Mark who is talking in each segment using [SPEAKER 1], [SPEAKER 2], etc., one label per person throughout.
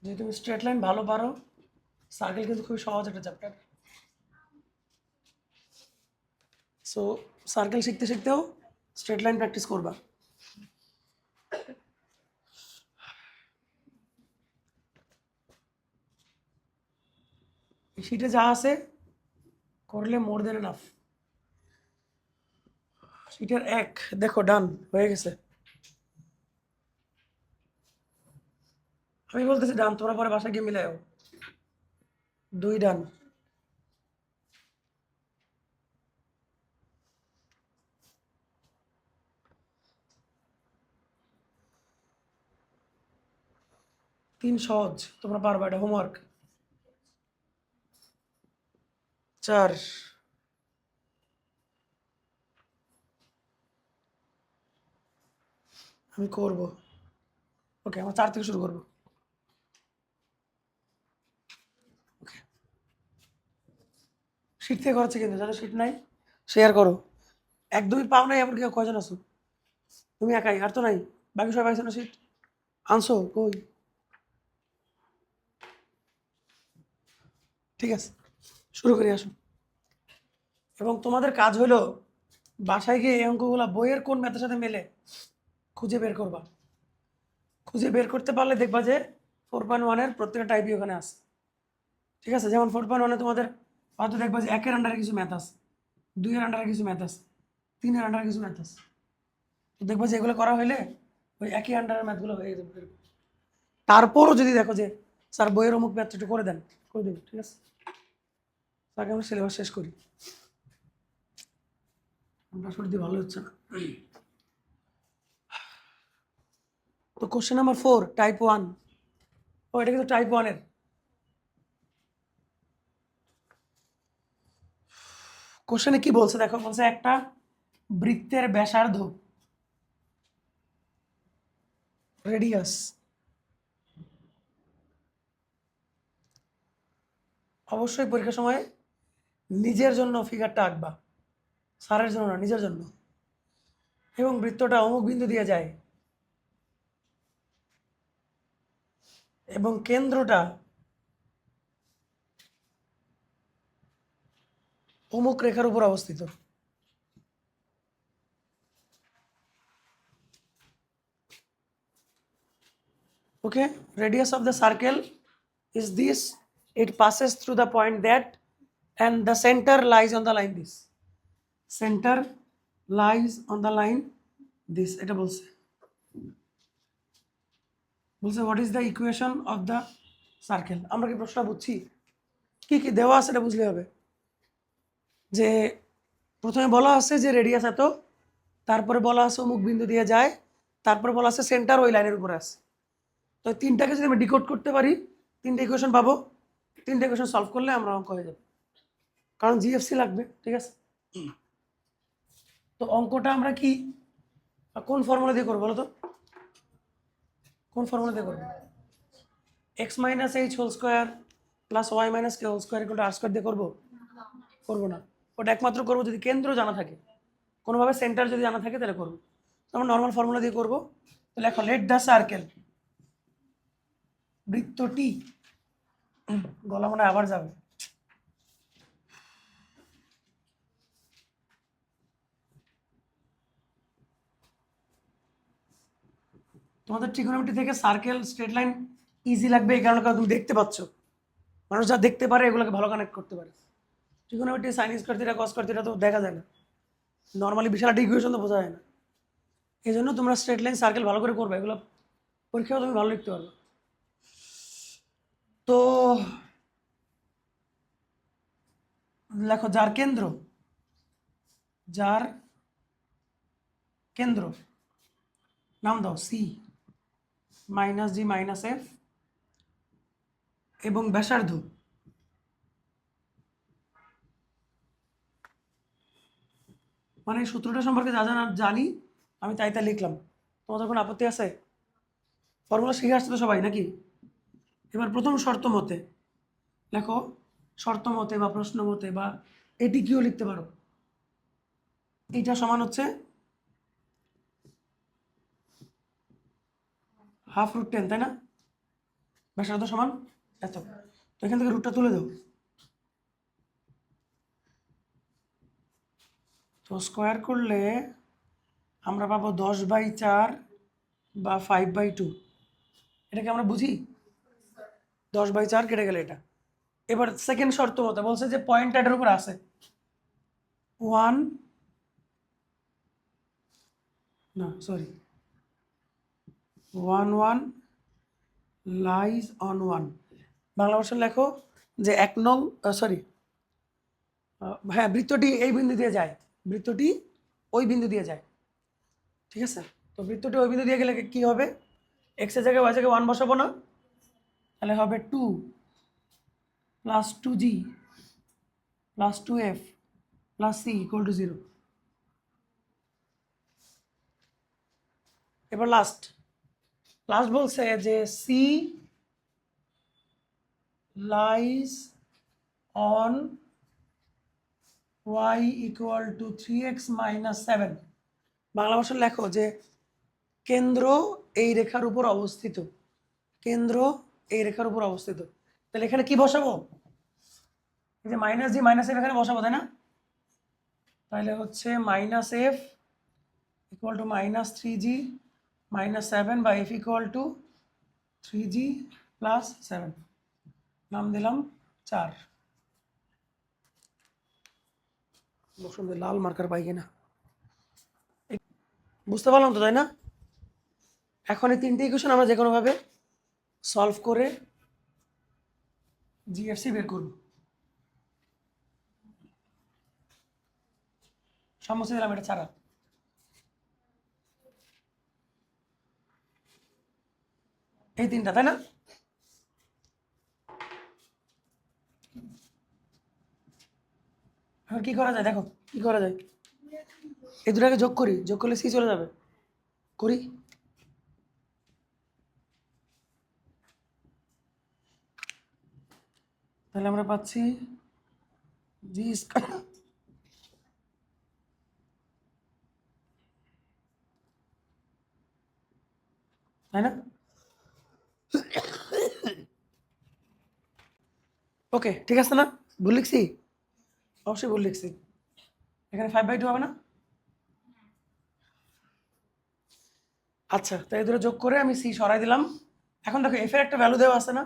[SPEAKER 1] যদি তুমি straight line ভালো পারো, সার্কেল কিন্তু খুবই সহজ একটা চ্যাপ্টার। সো সার্কেল শিখতে শিখতেও স্ট্রেট লাইন প্র্যাকটিস করবা। এই শিটে যা আছে করলে মোর দেন এনাফ। শিটের 1 দেখো ডান হয়ে গেছে। আমি বলতেছি ডান, তোমরা পরে বাসায় গিয়ে মিলাও। 2 ডান। তিন সহজ, তোমরা পারবা, এটা হোমওয়ার্ক। 4 আমি করব। ওকে, আমরা 4 থেকে শুরু করবো। ওকে, শীট থেকে করাচ্ছে কিন্তু যাদের শীট নাই শেয়ার করো। একদমই পাও নাই এমন কেউ কয়জন আছো? তুমি একাই, আর তো নাই। বাকি সবাই পাইছো না শীট? আনছো কই? ঠিক আছে, শুরু করি আসো। এবং তোমাদের কাজ হলো বাসায় গিয়ে এই অঙ্কগুলো বইয়ের কোন ম্যাথের সাথে মেলে খুঁজে বের করবা। খুঁজে বের করতে পারলে দেখবা যে 4.1-এর প্রত্যেকটা টাইপই ওখানে আছে। ঠিক আছে, যেমন 4.1-এ তোমাদের হয়তো দেখবা যে 1-এর আন্ডারে কিছু ম্যাথ আছে, 2-এর আন্ডারে কিছু ম্যাথ আছে, 3-এর আন্ডারে কিছু ম্যাথ আছে। তো দেখবা যে এগুলো করা হইলে ওই একই আন্ডারের ম্যাথগুলো হয়ে যাবে। তারপরও যদি দেখো যে স্যার বইয়ের অমুক ম্যাথটা একটু করে দেন, করে দেবেন। ঠিক আছে, তাকে আমরা সিলেবাস শেষ করি। আমরা সর্দি ভালো হচ্ছে না। তো কোশ্চেন নাম্বার 4 টাইপ 1। ও, এটা কিন্তু টাইপ 1-এর। কোশ্চেনে কি বলছে দেখো, বলছে একটা বৃত্তের ব্যাসার্ধ রেডিয়াস অবশ্যই পরীক্ষার সময় নিজের জন্য ফিগারটা আঁকবা, স্যারের জন্য না, নিজের জন্য। এবং বৃত্তটা অমুক বিন্দু দিয়ে যায় এবং কেন্দ্রটা অমুক রেখার উপর অবস্থিত। ওকে, radius of the circle is this, it passes through the point that, and the center lies on the line this, center lies on the line this। এটা বলছে what is the equation of the circle। আমরা কি প্রশ্ন বুঝছি? কি কি দেওয়া আছে এটা বুঝলে হবে। যে প্রথমে বলা আছে যে রেডিয়াস এত, তারপরে বলা আছে অমুক বিন্দু দিয়ে যায়, তারপরে বলা আছে সেন্টার ওই লাইনের উপরে আছে। তো তিনটাকে যদি আমি ডিকোড করতে পারি, তিনটে ইকুয়েশন পাবো। তিনটে ইকুয়েশন সলভ করলে আমরা অঙ্ক হয়ে যাবে, কারণ জিএফসি লাগবে। ঠিক আছে, তো অঙ্কটা আমরা কি কোন ফর্মুলা দিয়ে করবো বলো তো? কোন ফর্মুলা দিয়ে করবো? x minus h whole square plus y minus k whole square equal to r square দিয়ে করবো? করবো না। ওটা একমাত্র করবো যদি কেন্দ্র জানা থাকে, কোনোভাবে সেন্টার যদি জানা থাকে তাহলে করবো। আমরা নর্মাল ফর্মুলা দিয়ে করবো। তাহলে এখন লেট দ্য সার্কেল, বৃত্তটি, গলা মনে আবার যাবে। তোমাদের ট্রিগোনোমেট্রি থেকে সার্কেল স্ট্রেট লাইন ইজি লাগবে এই কারণে, কারণ তুমি দেখতে পাচ্ছ। মানুষ যা দেখতে পারে এগুলোকে ভালো কানেক্ট করতে পারে। Trigonometry sine square theta cos square theta তো দেখা যায় না, নর্মালি বিশাল একটা ইকুয়েশন তো বোঝা যায় না। এই জন্য তোমরা স্ট্রেট লাইন সার্কেল ভালো করে করবে, এগুলো পরীক্ষাও তুমি ভালো লিখতে পারবে। তো লেখো যার কেন্দ্র, যার কেন্দ্র নাম দাও সি মাইনাস জি মাইনাস এফ এবং ব্যাসার্ধ মানে সূত্রটা সম্পর্কে যা জানা জানি আমি তাই তাই লিখলাম। তোমাদের কোনো আপত্তি আছে? ফর্মুলা শিখে আসছে তো সবাই নাকি? এবার প্রথম শর্ত মতে লেখো, শর্ত মতে বা প্রশ্ন মতে বা এটি কিও লিখতে পারো। এইটা সমান হচ্ছে ½ √10, তাই না? ব্যাসার্ধ সমান এত। তো এখান থেকে রুটটা তুলে দাও। তো স্কোয়ার করলে আমরা পাবো 10/4 বা 5/2। এটাকে আমরা বুঝি 10/4 কেটে গেলে এটা। এবার সেকেন্ড শর্ত মতো বলছে যে পয়েন্ট এটার উপর আছে 1 না সরি 1 লাইজ অন 1। বাংলা ভাষা লেখো যে 1 নং সরি হ্যাঁ বৃত্তটি এই বিন্দু দিয়ে যায়, বৃত্তটি ওই বিন্দু দিয়ে যায়। ঠিক আছে, তো বৃত্তটি ওই বিন্দু দিয়ে গেলে কি হবে, এক্স এর জায়গায় ওয়াই জায়গায় 1 বসাবো না, তাহলে হবে 2 plus 2g plus 2f plus c equal to 0। এবার লাস্ট বলছে যে c lies on y equal to 3x minus 7। Bangla ভাষায় লেখো যে কেন্দ্র এই রেখার উপর অবস্থিত, কেন্দ্র এই রেখার উপর অবস্থিত। তাহলে এখানে কি বসাবো, এই যে মাইনাস জি মাইনাস এফ এখানে বসাবো, তাই না? তাহলে হচ্ছে minus F equal to minus 3g minus 7 বা F equal to 3g plus 7, নাম দিলাম 4। বসুন্ধে লাল মার্কার পাই কিনা বুঝতে পারলাম তো, তাই না? এখন এই তিনটে ইকুয়েশন আমরা যে কোনোভাবে সলভ করে জিএফসি বের করব। সমস্যা দিলাম এটা ছাড়া। এই তিনটা, তাই না? এখন কি করা যায় দেখো, কি করা যায়, এই দুটাকে যোগ করি, যোগ করলে সি চলে যাবে, করি। তাহলে আমরা পাচ্ছি জি স্কয়ার, তাই না? ওকে ঠিক আছে না, ভুল লিখছি? অবশ্যই ভুল লিখছি। এখানে 5/2 হবে না? আচ্ছা, তো এই দুটো যোগ করে আমি সি সরাই দিলাম। এখন দেখো এফ এর একটা ভ্যালু দেওয়া আছে না,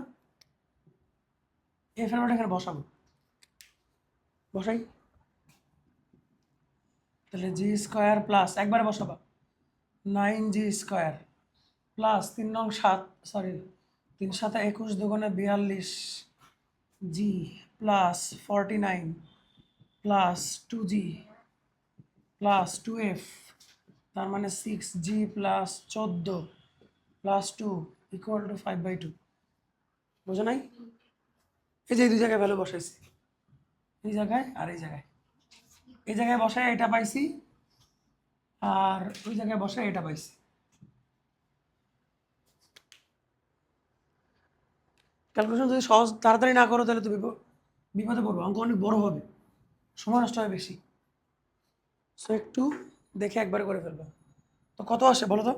[SPEAKER 1] এফ এর ভ্যালুটা এখানে বসাবো, বসাই। তাহলে জি স্কোয়ার প্লাস একবারে বসাবা 9g স্কোয়ার প্লাস 3 নং 7 সরি 3 7 21 দুগুণে 42 G plus 49 plus 2g plus 2f, তার মানে 6g plus 14 plus 2 equal to 5/2। বোঝো নাই? এই যে এই দুই জায়গায় ভ্যালু বসাইছি, এই জায়গায় আর এই জায়গায়, এই জায়গায় বসায় এটা পাইছি আর ওই জায়গায় বসায় এটা পাইছি। ক্যালকুলেশন যদি সহজ তাড়াতাড়ি না করো তাহলে তো বিপদে পড়বো, অঙ্ক অনেক বড় হবে, সময় নষ্ট হয় বেশি। সো একটু দেখে একবারে করে ফেলবো। তো কত আসে বলো তো,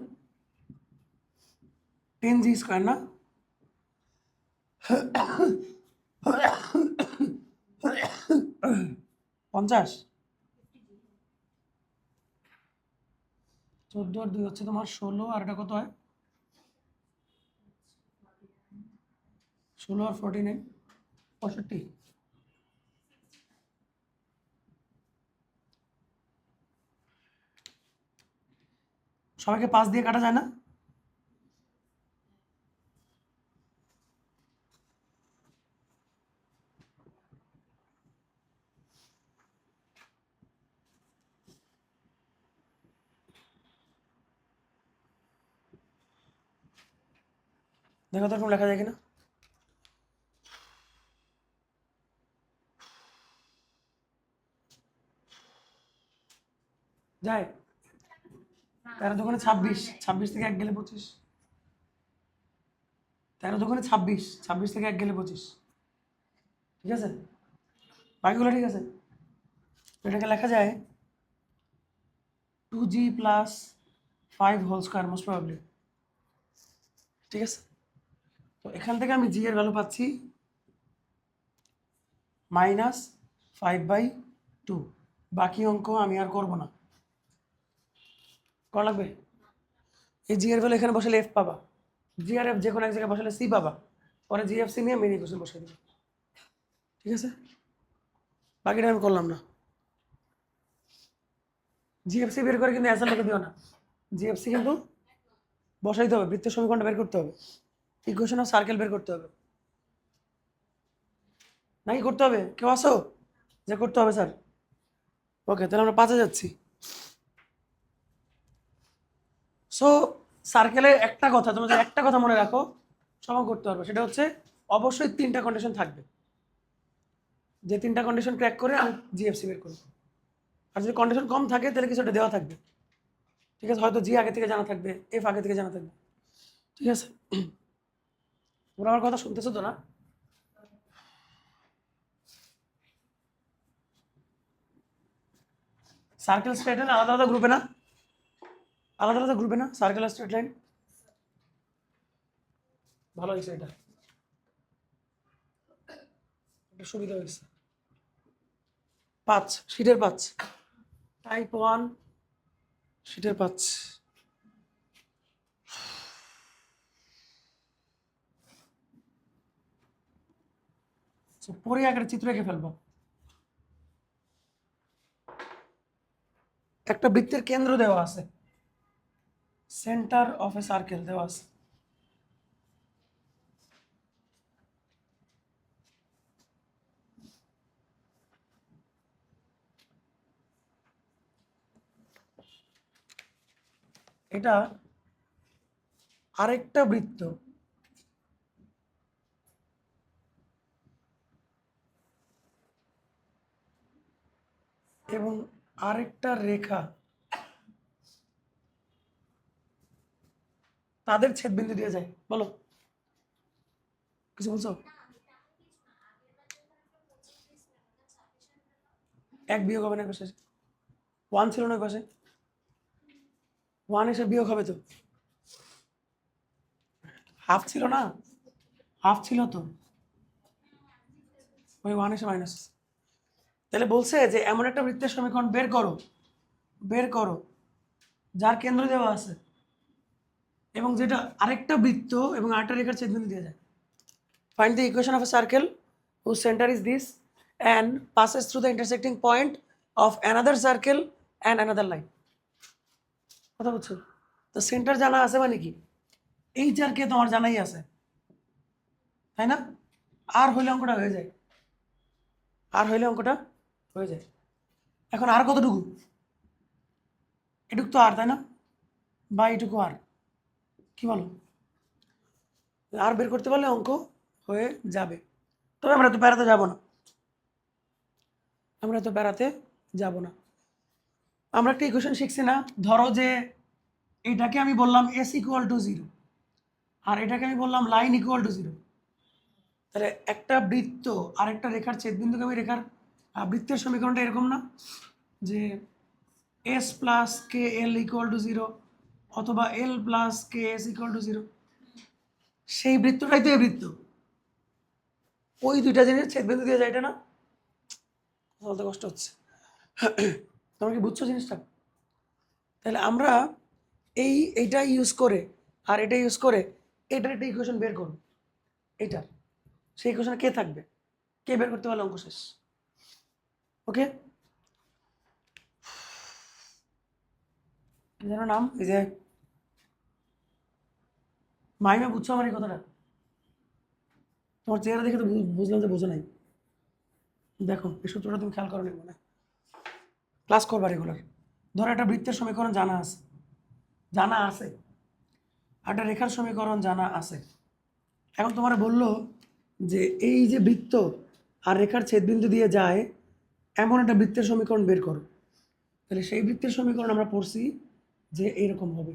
[SPEAKER 1] 10g স্কোয়ার না, 50, 14 আর 2 হচ্ছে তোমার 16, আর এটা কত হয় 16 আর 49 65। সবাইকে 5 দিয়ে কাটা যায় না? দেখো তো এরকম লেখা যায় কিনা। যায় 13 দোকানে 26, 26 থেকে 1 গেলে 25, 13 দোকানে 26, 26 থেকে 1 গেলে 25। ঠিক আছে, বাকিগুলো ঠিক আছে। তো এটাকে লেখা যায় 2g plus 5 whole square most probably. ঠিক আছে, তো এখান থেকে আমি জি এর ভ্যালু পাচ্ছি -5/2। বাকি অঙ্ক আমি আর করব না, করা লাগবে। এই জি এর ভ্যালু এখানে বসালে এফ পাবা, জি আর এফ যে কোনো এক জায়গায় বসালে সি পাবা, পরে জিএফসি নিয়ে মেন ইকুয়েশন বসিয়ে দেবে। ঠিক আছে, বাকিটা আমি করলাম না। জিএফসি বের করে কিন্তু অ্যান্সার লিখে দিও না, জিএফসি কিন্তু বসাইতে হবে, বৃত্তের সমীকরণটা বের করতে হবে, ইকুয়েশন অফ সার্কেল বের করতে হবে, নাকি করতে হবে? কেউ আসো যে করতে হবে স্যার? ওকে, তাহলে আমরা 5-এ যাচ্ছি। সো সার্কেলের একটা কথা, তোমরা যে একটা কথা মনে রাখো, সমাধান করতে পারবে, সেটা হচ্ছে অবশ্যই 3টা কন্ডিশন থাকবে, যে 3টা কন্ডিশন ক্র্যাক করে আমি জিএফসি বের করব। আর যদি কন্ডিশন কম থাকে তাহলে কিছু একটা দেওয়া থাকবে, ঠিক আছে, হয়তো জি আগে থেকে জানা থাকবে, এফ আগে থেকে জানা থাকবে। ঠিক আছে, তোমরা আমার কথা শুনতেছো তো না? সার্কেল স্ট্রেট লাইন আলাদা আলাদা গ্রুপে না, আলাদা আলাদা গ্রুপে না সার্কেল আর স্ট্রেট লাইন? ভালো হয়েছে, এটা একটা সুবিধা হয়েছে। 5 শীটের 5, টাইপ 1 শীটের 5। পরে একটা চিত্র এঁকে ফেলবো। একটা বৃত্তের কেন্দ্র দেওয়া আছে, সেন্টার অফ এ সার্কেল দেওয়া আছে। এটা আরেকটা বৃত্ত, এবং আরেকটা রেখা, তাদের ছেদবিন্দু দিয়ে যায়। বলো, কিছু বলছো? এক বিয়োগ হবে না পাশে, 1 ছিল না পাশে, 1 এসে বিয়োগ হবে তো, হাফ ছিল না, হাফ ছিল তো, ওই 1 এসে মাইনাস। তাহলে বলছে যে এমন একটা বৃত্তের সমীকরণ বের করো, বের করো যার কেন্দ্র দেওয়া আছে এবং যেটা আরেকটা বৃত্ত এবং আরেকটা রেখার ছেদবিন্দু দিয়ে যায়। Find the equation of A circle whose center is this and passes through the intersecting point of another circle and another line. কথা বলছো তো, সেন্টার জানা আছে মানে কি, এই চারকে তোমার জানাই আছে, তাই না? আর হইলে অঙ্কটা হয়ে যায়, আর হইলে অঙ্কটা হয়ে যায়। এখন আর কতটুকু? এটুকু তো আর, তাই না? বা এটুকু আর, কি বলো? আর বের করতে পারলে অঙ্ক হয়ে যাবে। তবে আমরা তো বেড়াতে যাব না, আমরা তো বেড়াতে যাব না। আমরা একটা ইকুয়েশন শিখছি না, ধরো যে এটাকে আমি বললাম এস ইকুয়াল টু 0 আর এটাকে আমি বললাম লাইন ইকুয়াল টু 0। তাহলে একটা বৃত্ত আর একটা রেখার ছেদবিন্দুকে আমি রেখার বৃত্তের সমীকরণটা এরকম না যে S plus K L equal to 0 অথবা L plus K S equal to 0। সেই বৃত্তটাই তো এই বৃত্ত, ওই দুইটা জিনিস ছেদবিন্দু দিয়ে যায়, এটা না? বলতে কষ্ট হচ্ছে, তোমরা কি বুঝছো জিনিসটা? তাহলে আমরা এইটা ইউজ করে আর এটা ইউজ করে এটার একটা ইকুয়েশন বের করব, এইটা সেই ইকুয়েশনে কে থাকবে, কে বের করতে পারলে অঙ্ক শেষ। ওকে, যেন নাম এই যে মাইমা, বুঝছো আমার এই কথাটা? তোমার চেহারা দেখে তো বুঝলাম যে বোঝো নাই। দেখো এই সূত্রটা তুমি খেয়াল করো নি মনে, ক্লাস করবা রেগুলার। ধরো একটা বৃত্তের সমীকরণ জানা আছে, জানা আছে, আর একটা রেখার সমীকরণ জানা আছে। এখন তোমার বললো যে এই যে বৃত্ত আর রেখার ছেদবিন্দু দিয়ে যায় এমন একটা বৃত্তের সমীকরণ বের করো। তাহলে সেই বৃত্তের সমীকরণ আমরা পড়ছি যে এরকম হবে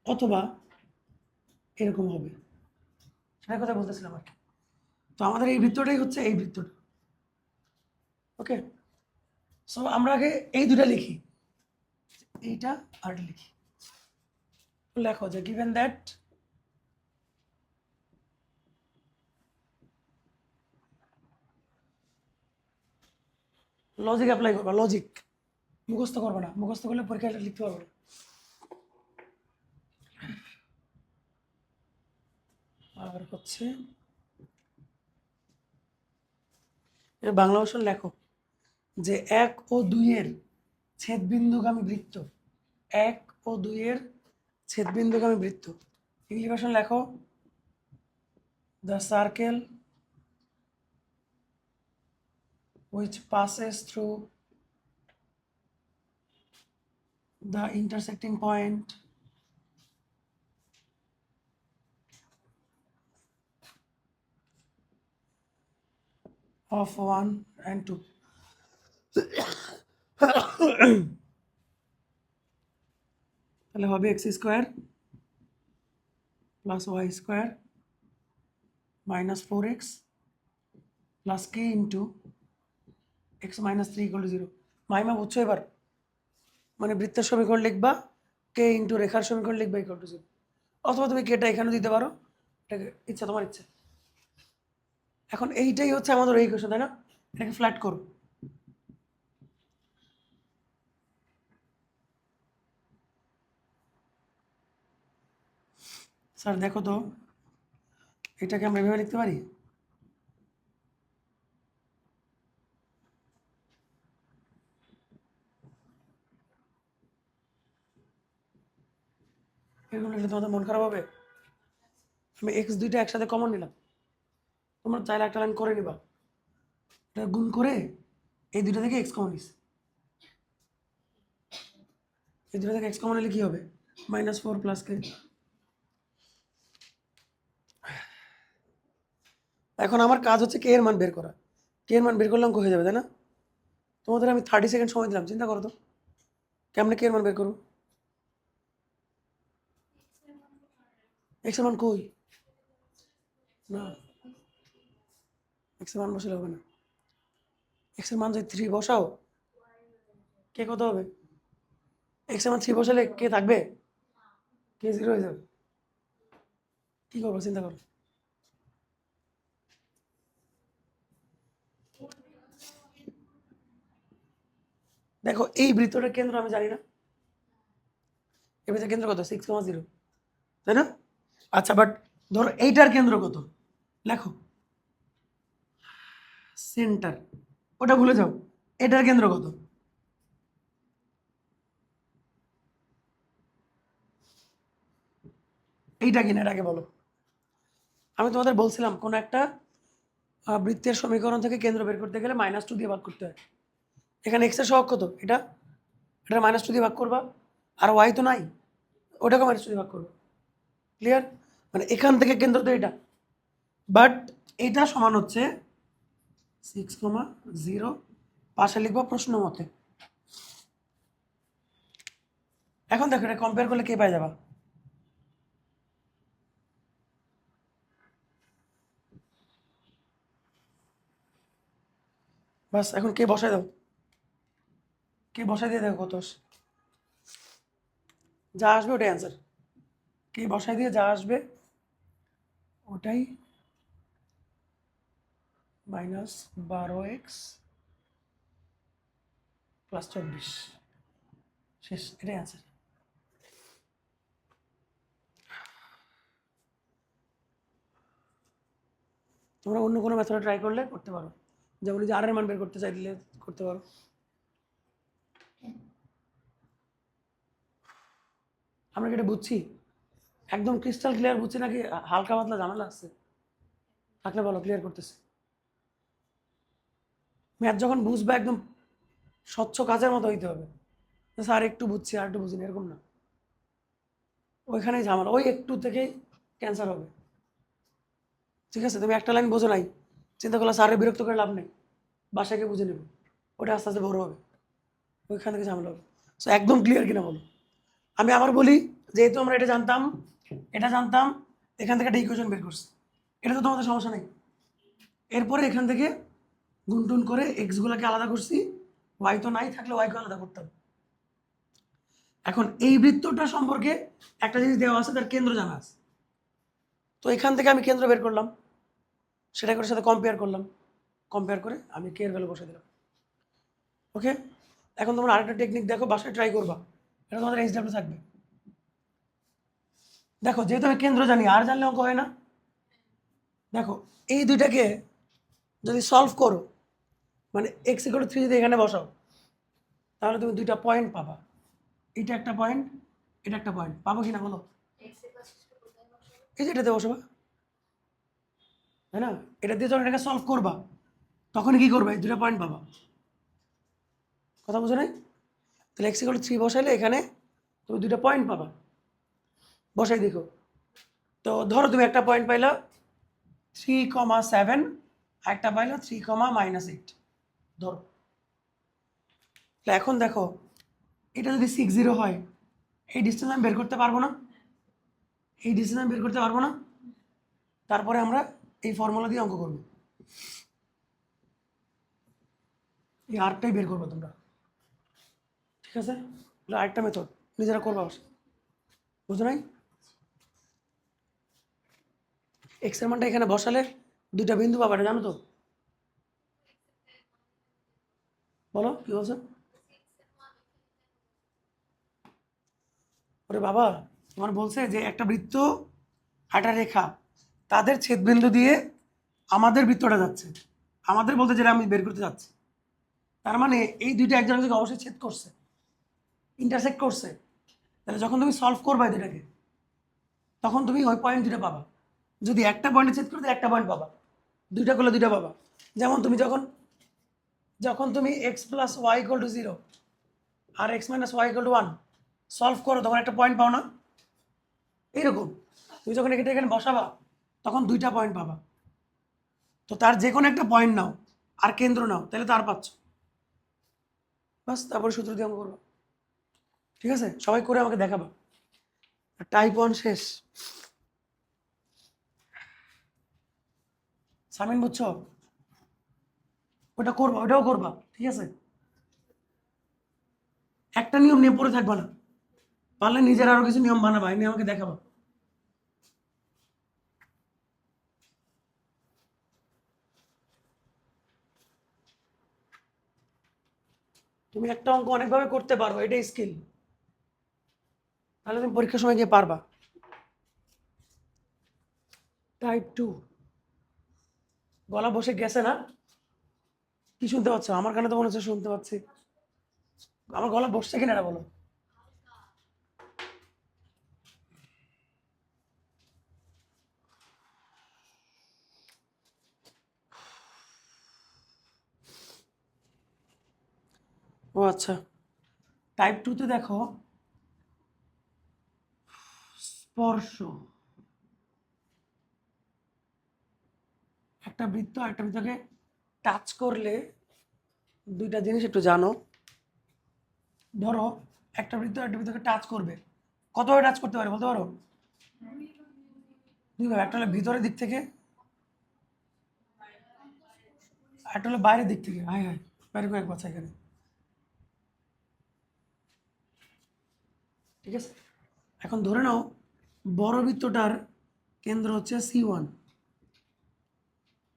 [SPEAKER 1] অথবা এরকম হবে, সেটা কথা বলতেছিলাম আর কি। তো আমাদের এই বৃত্তটাই হচ্ছে এই বৃত্তটা। ওকে, সো আমরা আগে এই দুটা লিখি, এইটা আর লিখি। লেখো যে গিভেন দ্যাট লজিক অ্যাপ্লাই করবা, লজিক মুখস্থ করবে না, মুখস্থ করলে পরীক্ষায় লিখতে পারবে না। আর হচ্ছে এর বাংলা ভাষণ লেখো যে 1 ও 2 এর ছেদবিন্দুগামী বৃত্ত, 1 ও 2 এর ছেদবিন্দুগামী বৃত্ত। ইংলিশ ভাষণ লেখো the circle which passes through the intersecting point of 1 and 2. তাহলে হবে x square plus y square minus 4x plus k into x minus 3 equal to 0। মাইমা বুঝছো এবার? মানে বৃত্তের সমীকরণ লিখবা, কে ইন্টু রেখার সমীকরণ লিখবা ইকুয়াল টু 0, অথবা তুমি কেটা এখানেও দিতে পারো, এটাকে ইচ্ছা, তোমার ইচ্ছা। এখন এইটাই হচ্ছে আমাদের এই কোয়েশ্চন, তাই না? এটাকে ফ্ল্যাট করো। স্যার দেখো তো, এটাকে আমরা এভাবে লিখতে পারি? এরকম লিখলে তোমাদের মন খারাপ হবে? আমি এক্স দুইটা একসাথে কমন নিলাম, তোমরা চাইলে একটা লাইন করে নিবা, এটা গুণ করে এই দুইটা থেকে এক্স কমন নিস, এই দুটো থেকে এক্স কমন নিলে কি হবে? -4 প্লাস কে। এখন আমার কাজ হচ্ছে কে এর মান বের করা, কে এর মান বের করলে অঙ্ক হয়ে যাবে, তাই না? তোমাদের আমি 30 সেকেন্ড সময় দিলাম, চিন্তা করো তো কেমনে কে এর মান বের করো। এক্স এর মান কই? না, এক্স এর মান বসালে হবে না, এক্স এর মান যদি 3 বসাও, কে কত হবে? এক্স এর মান 3 বসালে কে থাকবে? কে 0 হয়ে যাবে। কি করবো চিন্তা করো। দেখো এই বৃত্তটার কেন্দ্র আমি জানি না, এই বৃত্তের কেন্দ্র কত? 6,0, তাই না? আচ্ছা, বাট ধরো এইটার কেন্দ্র কত, লেখো সেন্টার, ওটা ভুলে যাও, এটার কেন্দ্র কত? এইটা কিনা, এটাকে বলো। আমি তোমাদের বলছিলাম কোন একটা বৃত্তের সমীকরণ থেকে কেন্দ্র বের করতে গেলে -2 দিয়ে ভাগ করতে হয়। এখানে এক্স এর সহগ কত? এটা, এটা -2 দিয়ে ভাগ করবা, আর ওয়াই তো নাই, ওটাকে -2 দিয়ে ভাগ করবা। ক্লিয়ার? মানে এখান থেকে কেন্দ্র তো এটা, বাট এটা সমান হচ্ছে 6,0, পাশে লিখবো প্রশ্ন মতে। এখন দেখো এটা কম্পেয়ার করলে কে পাই যাবা? বাস এখন কে বসাই দাও, কে বসাই দিয়ে দেখো কত আসে, যা আসবে ওটাই অ্যান্সার, কে বসাই দিয়ে যা আসবে ওটাই, -12x প্লাস 24, শেষ, এটাই অ্যান্সার। তোমরা অন্য কোনো মেথডে ট্রাই করলে করতে পারো, যেমন যে আর এর মান বের করতে চাইলে করতে পারো। আমরা কি এটা বুঝছি? একদম ক্রিস্টাল ক্লিয়ার বুঝছি নাকি হালকা পাতলা ঝামেলা আছে? থাকলে বলো, ক্লিয়ার করতেছি। ম্যাথ যখন বুঝবে একদম স্বচ্ছ কাজের মতো হইতে হবে, স্যার একটু বুঝছি আর একটু বুঝিনি, এরকম না। ওইখানেই ঝামেলা, ওই একটু থেকেই ক্যান্সার হবে। ঠিক আছে, তুমি একটা লাইন বোঝো নাই, চিন্তা করলে স্যারের বিরক্ত করে লাভ নেই, বাসায় গিয়ে বুঝে নেবে, ওটা আস্তে আস্তে বড় হবে, ওইখান থেকে ঝামেলা হবে। সো একদম ক্লিয়ার কিনা বলো। আমি আবার বলি, যেহেতু আমরা এটা জানতাম, এটা জানতাম, এখান থেকে একটা ইকুয়েশন বের করছি, এটা তো তোমাদের সমস্যা নেই। এরপরে এখান থেকে গুনটুন করে এক্সগুলোকে আলাদা করছি, ওয়াই তো নাই, থাকলে ওয়াইকে আলাদা করতাম। এখন এই বৃত্তটা সম্পর্কে একটা জিনিস দেওয়া আছে, তার কেন্দ্র জানা আছে, তো এখান থেকে আমি কেন্দ্র বের করলাম, সেটা করে সাথে কম্পেয়ার করলাম, কম্পেয়ার করে আমি কে এর ভ্যালু বসে দিলাম। ওকে, এখন তোমরা আরেকটা টেকনিক দেখো, বাসায় ট্রাই করবা, এটা তোমাদের এইচডাব্লিউ থাকবে। দেখো যেহেতু আমি কেন্দ্র জানি, আর জানলে অঙ্ক হয় না। দেখো এই দুইটাকে যদি সলভ করো, মানে এক্স ইকুয়াল টু 3 যদি এখানে বসাও, তাহলে তুমি দুইটা পয়েন্ট পাবা। এটা একটা পয়েন্ট, এটা একটা পয়েন্ট, পাবো কি না বলো? এই যে এটাতে বসাবা, তাই না? এটা দিয়ে যখন এটাকে সলভ করবা, তখন কি করবে? এই দুটো পয়েন্ট পাবা। কথা বুঝো নাই? তাহলে এক্স ইকুয়াল টু 3 বসাইলে এখানে তুমি দুটো পয়েন্ট পাবা। বসাই দেখো। তো ধরো তুমি একটা পয়েন্ট পাইলা 3,7, একটা পাইলা 3,-8, ধরো। তাহলে এখন দেখো এটা যদি 6,0 হয়, এই ডিস্টেন্স আমি বের করতে পারবো না? এই ডিস্টেন্স আমি বের করতে পারবো না? তারপরে আমরা এই ফর্মুলা দিয়ে অঙ্ক করবো। এই আরটাই বের করবো তোমরা, ঠিক আছে? আরেকটা মেথড নিজেরা করবা, বুঝো নাই? এক্স এর মানটা এখানে বসালে দুইটা বিন্দু পাবা, এটা জানো তো? বলো কি বলছো? ওরে বাবা, তোমার বলছে যে একটা বৃত্ত, একটা রেখা, তাদের ছেদবিন্দু দিয়ে আমাদের বৃত্তটা যাচ্ছে। আমাদের বলতে যেটা আমি বের করতে যাচ্ছি, তার মানে এই দুইটা একজন একজনকে অবশ্যই ছেদ করছে, ইন্টারসেক্ট করছে। তাহলে যখন তুমি সলভ করবা এটাকে, তখন তুমি ওই পয়েন্ট দুটো পাবা। যদি একটা পয়েন্টে ছেদ করে একটা পয়েন্ট পাবা, দুইটা করলে দুইটা পাবা। যেমন তুমি যখন যখন তুমি x plus y equal to 0 আর x minus y equal to 1 solve করো, তখন একটা পয়েন্ট পাও না? এইরকম তুমি যখন এটা এখানে বসাবা, তখন দুইটা পয়েন্ট পাবা। তো তার যে কোনো একটা পয়েন্ট নাও আর কেন্দ্র নাও, তাহলে তার পাচ্ছ। বাস, তারপরে সূত্র দিয়ে অঙ্ক করবো। ঠিক আছে, সবাই করে আমাকে দেখাবা। টাইপ 1 শেষ। সামিন বুঝছো? ওটা করবা, ওটাও করবা, ঠিক আছে? একটা নিয়ম নিয়ে পড়ে থাকবা না, পারলে নিজের আরো কিছু নিয়ম বানাবা, এনে আমাকে দেখাবা। তুমি একটা অঙ্ক অনেকভাবে করতে পারো, এটাই স্কিল। তাহলে তুমি পরীক্ষার সময় গিয়ে পারবা। টাইপ 2, গলা বসে গেছে না? কি শুনতে পাচ্ছ? আমার কানে তো মনে হচ্ছে শুনতে পাচ্ছি। আমার গলা বসছে কিনা এটা বলো। ও আচ্ছা, টাইপ 2তে দেখো স্পর্শ, একটা বৃত্ত একটা বৃত্তকে টাচ করলে দুইটা জিনিস একটু জানো। ধরো একটা বৃত্ত একটা বৃত্তকে টাচ করবে, কতভাবে টাচ করতে পারে বলতে পারো? দুইভাবে, একটা হলো ভিতরের দিক থেকে, একটা হলো বাইরের দিক থেকে। হাই হাই, বাইরে কয়েক বাচ্চা এখানে, ঠিক আছে? এখন ধরে নাও বড় বৃত্তটার কেন্দ্র হচ্ছে C1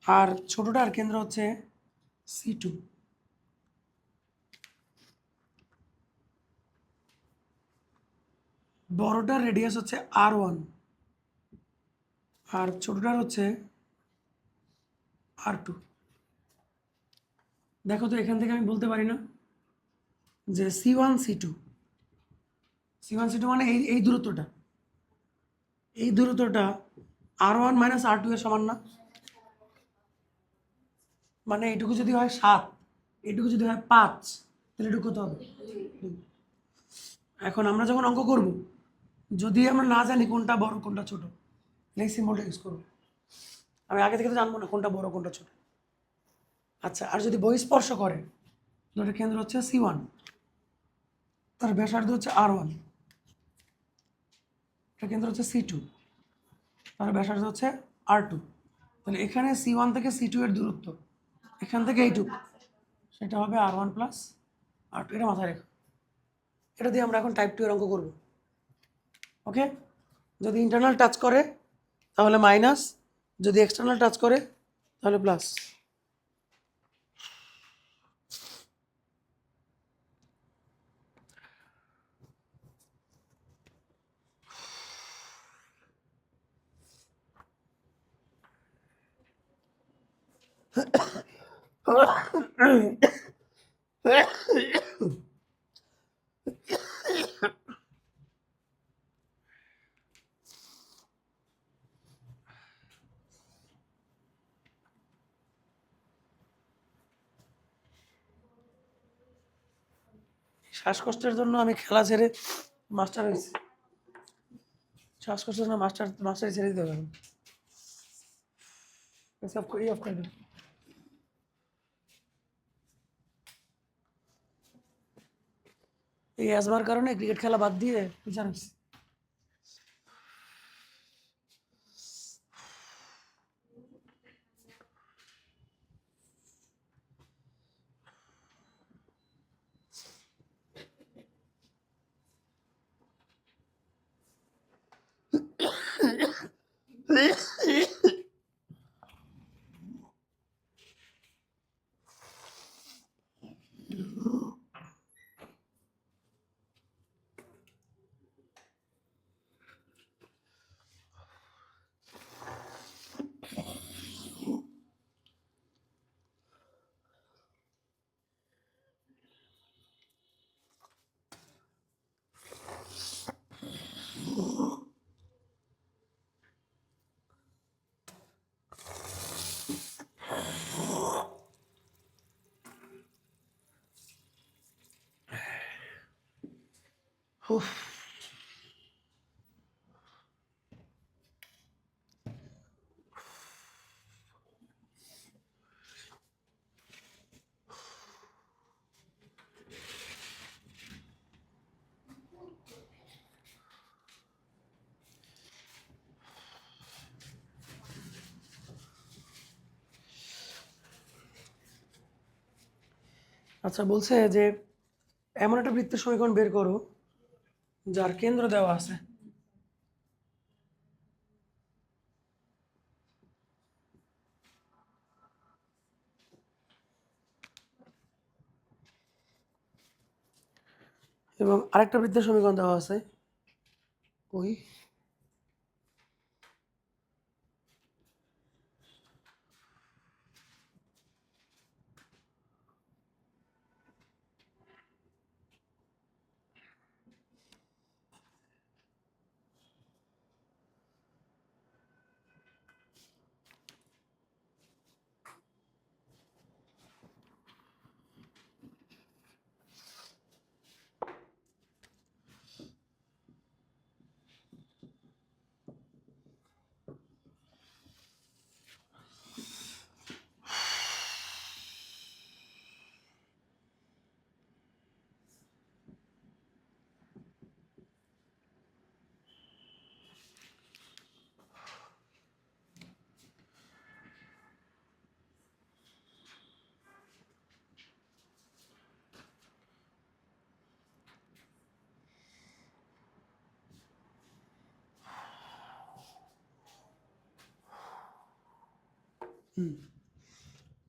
[SPEAKER 1] আর ছোটটার কেন্দ্র হচ্ছে C2। বড়টার রেডিয়াস হচ্ছে R1 আর ছোটটার হচ্ছে R2। দেখো তো এখান থেকে আমি বলতে পারি না যে C1 C2 মানে এই এই দূরত্বটা, এই দূরত্বটা R1 মাইনাস R2 এর সমান না? মানে এইটুকু যদি হয় 7, এইটুকু যদি হয় 5, তাহলে এটুকু কত হবে? 2। এখন আমরা যখন অঙ্ক করব, যদি আমরা না জানি কোনটা বড় কোনটা ছোট, এই সিম্বলটা ইউজ করবো। আমি আগে থেকে তো জানবো না কোনটা বড় কোনটা ছোট। আচ্ছা, আর যদি বহিঃস্পর্শ করে, তাহলে কেন্দ্র হচ্ছে C1, তার ব্যাসার্ধ হচ্ছে R1, এটা কেন্দ্র হচ্ছে C2, তার ব্যাসার্ধ হচ্ছে R2। তাহলে এখানে C1 থেকে C2 এর দূরত্ব এখান থেকে এইটুকু, সেটা হবে R1 প্লাস R2। এটা মাথায় রেখো। এটা দিয়ে আমরা এখন টাইপ 2 এর অঙ্ক করব। ওকে, যদি ইন্টারনাল টাচ করে তাহলে মাইনাস, যদি এক্সটার্নাল টাচ করে তাহলে প্লাস। শ্বাসকষ্টের জন্য আমি খেলা ছেড়ে মাস্টার হয়েছি। শ্বাসকষ্টের জন্য মাস্টার ছেড়ে দিতে হবে। সব করি অফ করে দেবো। এই অ্যাজমার কারণে ক্রিকেট খেলা বাদ দিয়ে টিচার হয়েছি। উফ, আচ্ছা বলছে যে এমন একটা বৃত্তের সমীকরণ বের করো যার কেন্দ্র দেওয়া আছে। এবং আরেকটা বৃত্তের সমীকরণ দেওয়া আছে ওই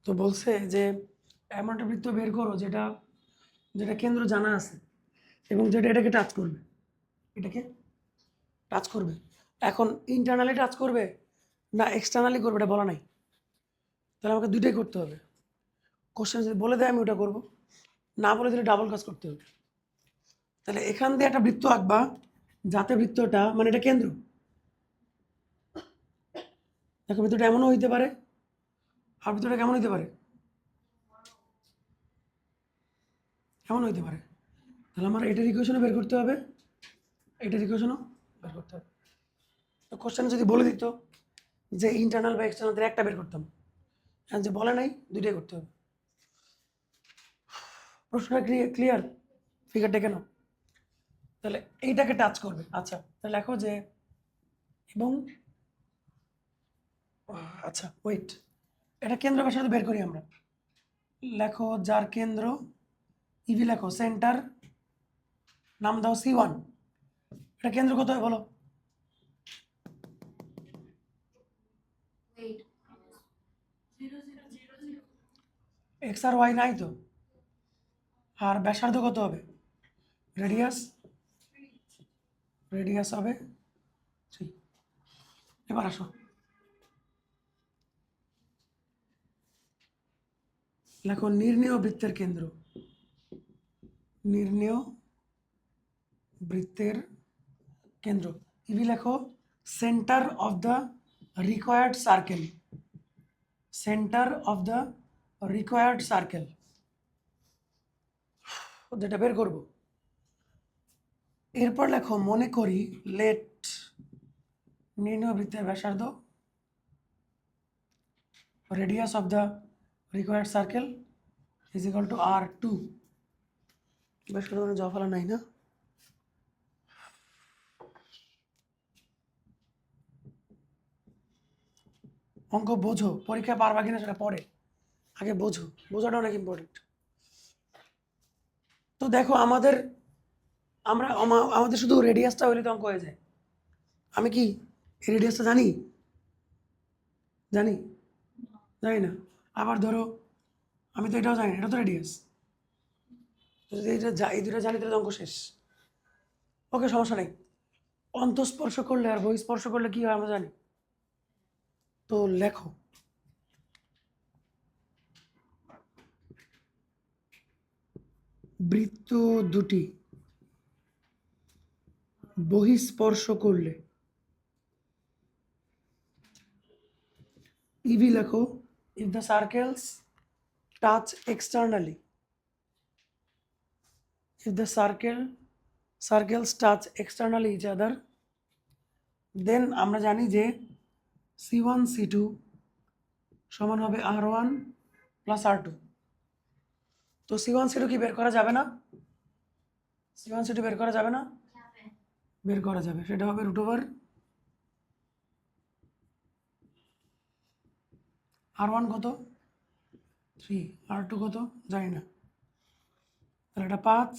[SPEAKER 1] তো বলছে যে এমন একটা বৃত্ত বের করো যেটা যেটা কেন্দ্র জানা আছে এবং যেটা এটাকে টাচ করবে। এটাকে টাচ করবে। এখন ইন্টারনালি টাচ করবে না এক্সটার্নালি করবে এটা বলা নাই। তাহলে আমাকে দুইটাই করতে হবে। কোশ্চেন যদি বলে দেয় আমি ওটা করব, না বলে দিলে ডাবল কাজ করতে হবে। তাহলে এখান দিয়ে একটা বৃত্ত আঁকবা যাতে বৃত্তটা মানে এটা কেন্দ্র। দেখো বৃত্তটা এমনও হইতে পারে, আর বৃত্তটা কেমন হইতে পারে, এমন হইতে পারে। তাহলে আমার এটার ইকুয়েশনও বের করতে হবে, এটার ইকুয়েশনও বের করতে হবে। তো কোশ্চেন যদি বলে দিত যে ইন্টারনাল বা এক্সটার্নাল একটা বের করতাম, আর যে বলে নাই দুইটাই করতে হবে। প্রশ্নটা ক্লিয়ার? ফিগারটা কেন? তাহলে এইটাকে টাচ করবে। আচ্ছা তাহলে লেখো যে এবং আচ্ছা ওয়েট, এটা কেন্দ্র সাথে বের করি আমরা। লেখো যার কেন্দ্র ইভি, লেখো সেন্টার, নাম দাও C1। এটা কেন্দ্র কত হয় বলো? এক্স আর ওয়াই নাই তো, আর ব্যাসার্ধ কত হবে? রেডিয়াস, রেডিয়াস হবে 3। এবার আসো, লেখো নির্ণেয় বৃত্তের কেন্দ্র, নির্ণেয় বৃত্তের কেন্দ্র। ইভি লেখো centre of the required circle, centre of the required circle, যেটা বের করব। এরপর লেখো মনে করি লেট নির্ণেয় বৃত্তের ব্যাসার্ধ, radius of the required circle is equal to r2। বেশ করে জফলা নাই না? অঙ্ক বোঝো, পরীক্ষা পারবা কিনা সেটা পরে, আগে বোঝো, বোঝাটা অনেক ইম্পর্টেন্ট। তো দেখো আমাদের শুধু রেডিয়াসটা হইলে তো অঙ্ক হয়ে যায়। আমি কি এই রেডিয়াসটা জানি? জানি না। আবার ধরো আমি তো এটাও জানি না, এটা তো রেডিয়াস। যদি এই দুটো জানি তাহলে অঙ্ক শেষ। ওকে, সমস্যা নেই। অন্তঃস্পর্শ করলে আর বহিঃস্পর্শ করলে কি হয় আমরা জানি। তো লেখো বৃত্ত দুটি বহিঃস্পর্শ করলে, ইভি লেখো if the circles touch externally, if the circles touch externally each other, then আমরা জানি যে c1 c2 সমান হবে r1 প্লাস r2। তো c1 c2 কি বের করা যাবে না? c1 c2 বের করা যাবে না? বের করা যাবে। সেটা হবে রুট ওভার r1 কত 3, r2 কত জানি না, তাহলে এটা 5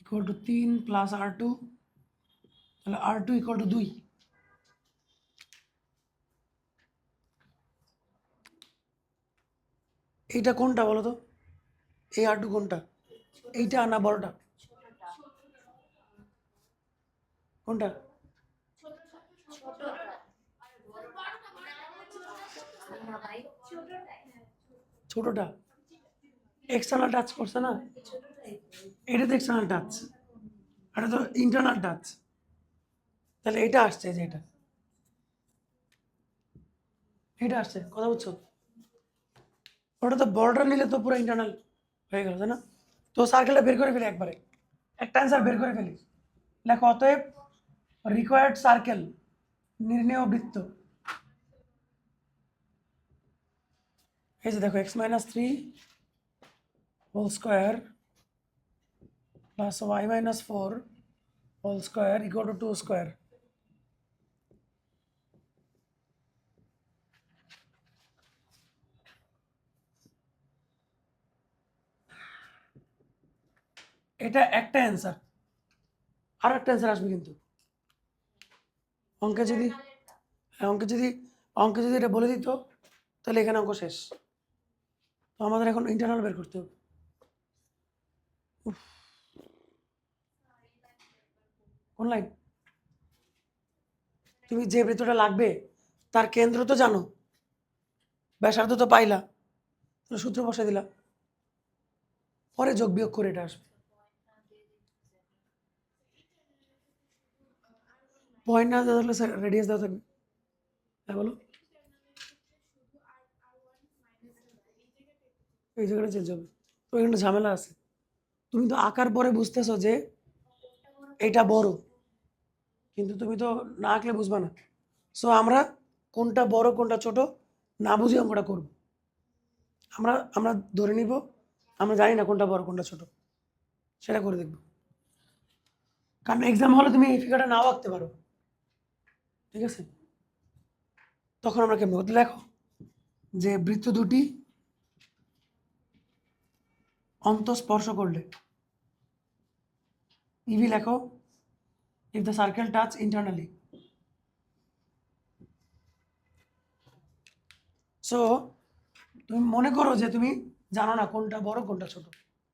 [SPEAKER 1] ইকুয়াল টু 3 প্লাস r2, তাহলে r2 ইকুয়াল টু 2। এইটা কোনটা বলো তো? এই r2 কোনটা? এইটা না বড়টা? কোনটা? ছোটটা এক্সটার্নাল টাচ করছে না? এটা তো এক্সটার্নাল টাচ, এটা তো ইন্টারনাল টাচ। তাহলে এটা আসছে, যে এটা আসছে, কথা বুঝছো? ওটা তো বর্ডার নিলে তো পুরো ইন্টারনাল হয়ে গেল, তাই না? তো সার্কেলটা বের করে ফেলি একবারে, একটা অ্যান্সার বের করে ফেলি। লেখো অতএব রিকোয়ার্ড সার্কেল নির্ণেয় বৃত্ত, এই যে দেখো x-3 whole square plus y-4 whole square equal to 2 square. এটা একটা অ্যান্সার, আর একটা অ্যান্সার আসবে কিন্তু অঙ্কে যদি, অঙ্কে যদি এটা বলে দিত তাহলে এখানে অঙ্ক শেষ। তো আমাদের এখন ইন্টারনাল বের করতে হবে। কোন লাইন? তুমি যে বৃত্তটা লাগবে তার কেন্দ্র তো জানো, ব্যাসার্ধ তো পাইলা, তাহলে সূত্র বসে দিলা, পরে যোগ বিয়োগ করে এটা আসবে। পয়েন্ট না দেওয়া থাকলে রেডিয়াস দেওয়া থাকবে। হ্যাঁ বলো, এই জায়গাটা চেঞ্জ হবে, তো এখানে ঝামেলা আছে। তুমি তো আঁকার পরে বুঝতেছো যে এটা বড়, কিন্তু তুমি তো না আঁকলে বুঝবা না। সো আমরা কোনটা বড় কোনটা ছোট না বুঝে অঙ্কটা করব। আমরা আমরা ধরে নিব আমরা জানি না কোনটা বড় কোনটা ছোট, সেটা করে দেখব। কারণ এক্সাম হলে তুমি এই ফিগারটা নাও আঁকতে পারো, ঠিক আছে? তখন আমরা কেমন করতে, লেখো যে বৃত্ত দুটি অন্তঃস্পর্শ করলে, ইভি লেখো if the circle touch internally. So তুমি মনে করো যে তুমি জানো না কোনটা বড় কোনটা ছোট,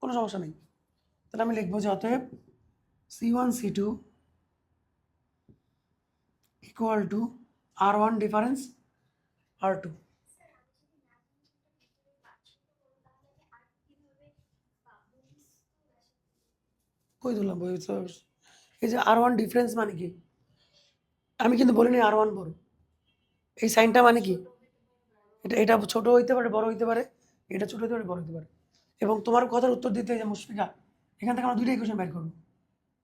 [SPEAKER 1] কোনো সমস্যা নেই। তাহলে আমি লিখবো যে অতএব c1 c2 equal to r1 difference r2। বই তুললাম বই। এই যে R1 ডিফারেন্স মানে কি? আমি কিন্তু বলিনি R1 বড়। এই সাইনটা মানে কি? এটা ছোট হইতে পারে, বড় হইতে পারে। এটা ছোট হইতে পারে, বড় হইতে পারে। এবং তোমার কথার উত্তর দিতে যে মুশফিকা, এখান থেকে আমরা 2টা ইকুয়েশন বের করব।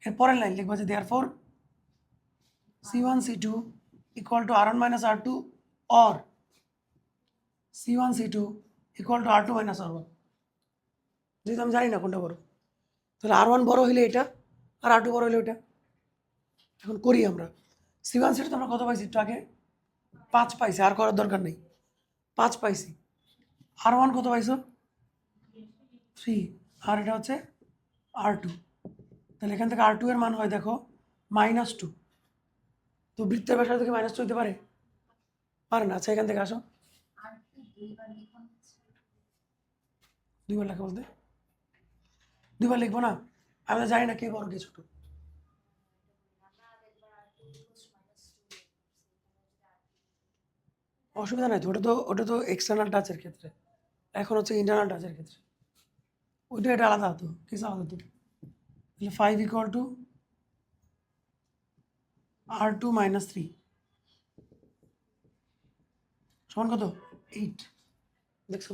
[SPEAKER 1] এর পরের লাইন লিখবা যে therefore C1 C2 equal to R1 minus R2 or C1 C2 equal to R2 minus R1। যেহেতু আমি জানি না কোনটা বড়, তাহলে R1 বড় হইলে এটা, আর R2 বড় হইলে ওইটা। এখন করি আমরা। C1 C2 তো আমরা কত পাইছি একটু আগে? 5 পাইছি, আর করার দরকার নেই। 5 পাইছি। R1 কত পাইছো? 3। আর এটা হচ্ছে R2। তাহলে এখান থেকে R2 এর মান হয় দেখো -2। তো বৃত্তের ব্যাসার্ধ থেকে -2 হইতে পারে? পারে না। আচ্ছা এখান থেকে আসো। দুইবার লেখা বলতে 2বার লিখবো না? আমি তো জানি না কে বড় কে ছোট। অসুবিধা নাই তো, ওটা তো এক্সটার্নাল টাচের ক্ষেত্রে। এখন হচ্ছে ইন্টারনাল টাচের ক্ষেত্রে। ওইটা এটা আলাদা হতো, কিছু আলাদা হতো। তাহলে 5 ইকুয়াল টু R2 minus 3 সমান কত? 8। দেখছো?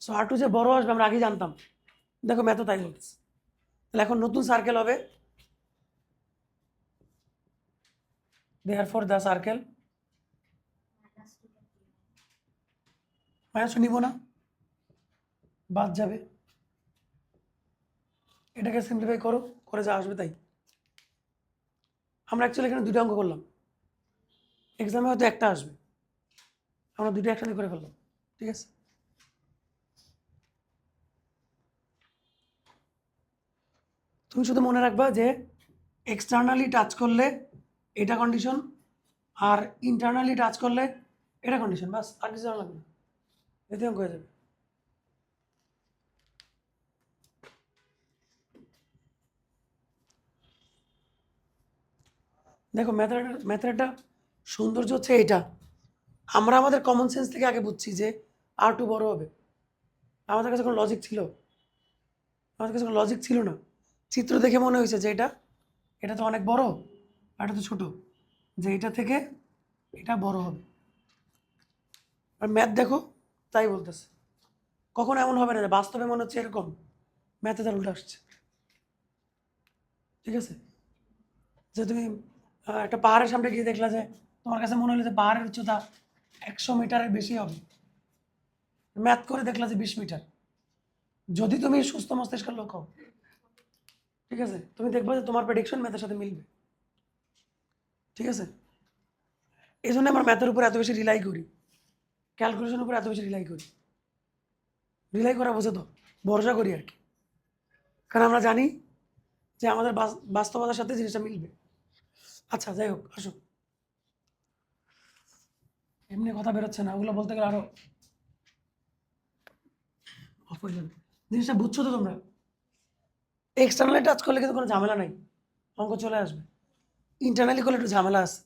[SPEAKER 1] সো R2 যে বড় আসবে আমরা আগেই জানতাম। দেখো ম্যাথও তাই বলতেছে। তাহলে এখন নতুন সার্কেল হবে। therefore the circle মাইনাস নিব না, বাদ যাবে। এটাকে সিম্পলিফাই করো, করে যা আসবে তাই। আমরা অ্যাকচুয়ালি এখানে 2টা অঙ্ক করলাম, এক্সামে হয়তো একটা আসবে, আমরা 2টা একসাথে করে ফেললাম। ঠিক আছে? তুমি শুধু মনে রাখবা যে এক্সটার্নালি টাচ করলে এটা কন্ডিশন, আর ইন্টারনালি টাচ করলে এটা কন্ডিশন। বাস, আর কিছু জানা লাগবে না, এতে অঙ্ক হয়ে যাবে। দেখো ম্যাথের একটা সৌন্দর্য হচ্ছে এটা, আমরা আমাদের কমন সেন্স থেকে আগে বুঝছি যে R2 বড় হবে। আমাদের কাছে কোনো লজিক ছিল? আমাদের কাছে কোনো লজিক ছিল না। চিত্র দেখে মনে হয়েছে যে এটা তো অনেক বড়, আর এটা তো ছোট, যে এটা থেকে এটা বড় হবে। আর ম্যাথ দেখো তাই বলতেছে। কখনো এমন হবে না যে বাস্তবে মনে হচ্ছে এরকম, ম্যাথে তার উল্টো আসছে। ঠিক আছে? যে তুমি একটা পাহাড়ের সামনে গিয়ে দেখলা যে তোমার কাছে মনে হলো যে পাহাড়ের উচ্চতা 100 মিটারের বেশি হবে, ম্যাথ করে দেখলা যে 20 মিটার। যদি তুমি সুস্থ মস্তিষ্কের লোক হও, ঠিক আছে, তুমি দেখবে যে তোমার প্রেডিকশন ম্যাথের সাথে মিলবে। ঠিক আছে? এই জন্য আমরা ম্যাথের উপর এত বেশি রিলাই করি, ক্যালকুলেশনের উপর এত বেশি রিলাই করি। রিলাই করা বোঝে তো, ভরসা করি আর কি। কারণ আমরা জানি যে আমাদের বাস্তবতার সাথে জিনিসটা মিলবে। আচ্ছা যাই হোক, আসো। এমনি কথা বেরোচ্ছে না, ওগুলো বলতে গেলে আরো অফ হয়ে যাবে। জিনিসটা বুঝছো তো তোমরা? এক্সটার্নালি টাচ করলে কিন্তু কোনো ঝামেলা নাই, অঙ্ক চলে আসবে। ইন্টারনালি করলে একটু ঝামেলা আছে।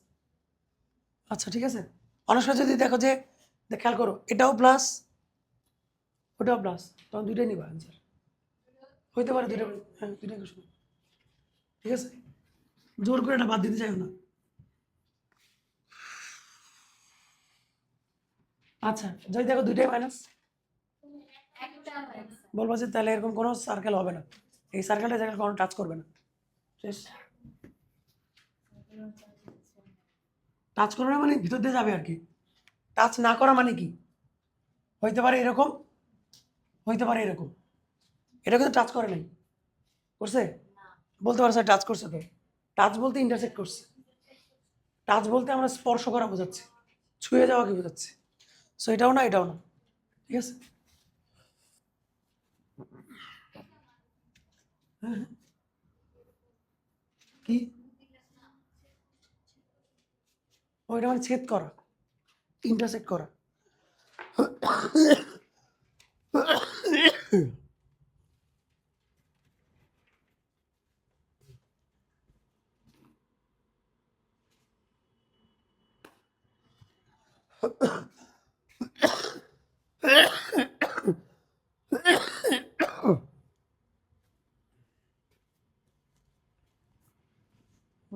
[SPEAKER 1] আচ্ছা ঠিক আছে। অনেক সময় যদি দেখো যে খেয়াল করো এটাও প্লাস ওটাও প্লাস, তখন দুইটাই নিবা অ্যান্সার। হইতে পারে দুইটা, হ্যাঁ দুইটাই কোশ্চেন। ঠিক আছে? জোর করে এটা বাদ দিতে চাইও না। আচ্ছা যদি দেখো দুইটাই মাইনাস, বলবো যে তাহলে এরকম কোনো সার্কেল হবে না, এই সার্কেলটা জায়গায় কোনো টাচ করবে না। শেষ। টাচ করবে না মানে ভিতর দিয়ে যাবে আর কি। টাচ না করা মানে কি? হইতে পারে এরকম, হইতে পারে এরকম। এটা কিন্তু টাচ করে নাই, করছে? বলতে পারো স্যার টাচ করছে তো। টাচ বলতে ইন্টারসেক্ট করছে। টাচ বলতে আমরা স্পর্শ করা বোঝাচ্ছি, ছুঁয়ে যাওয়াকে বোঝাচ্ছি। সো এটাও না, এটাও না। ঠিক আছে? হ্যাঁ হ্যাঁ। কি? ওইটা মানে ছেদ করা, ইন্টারসেক্ট করা।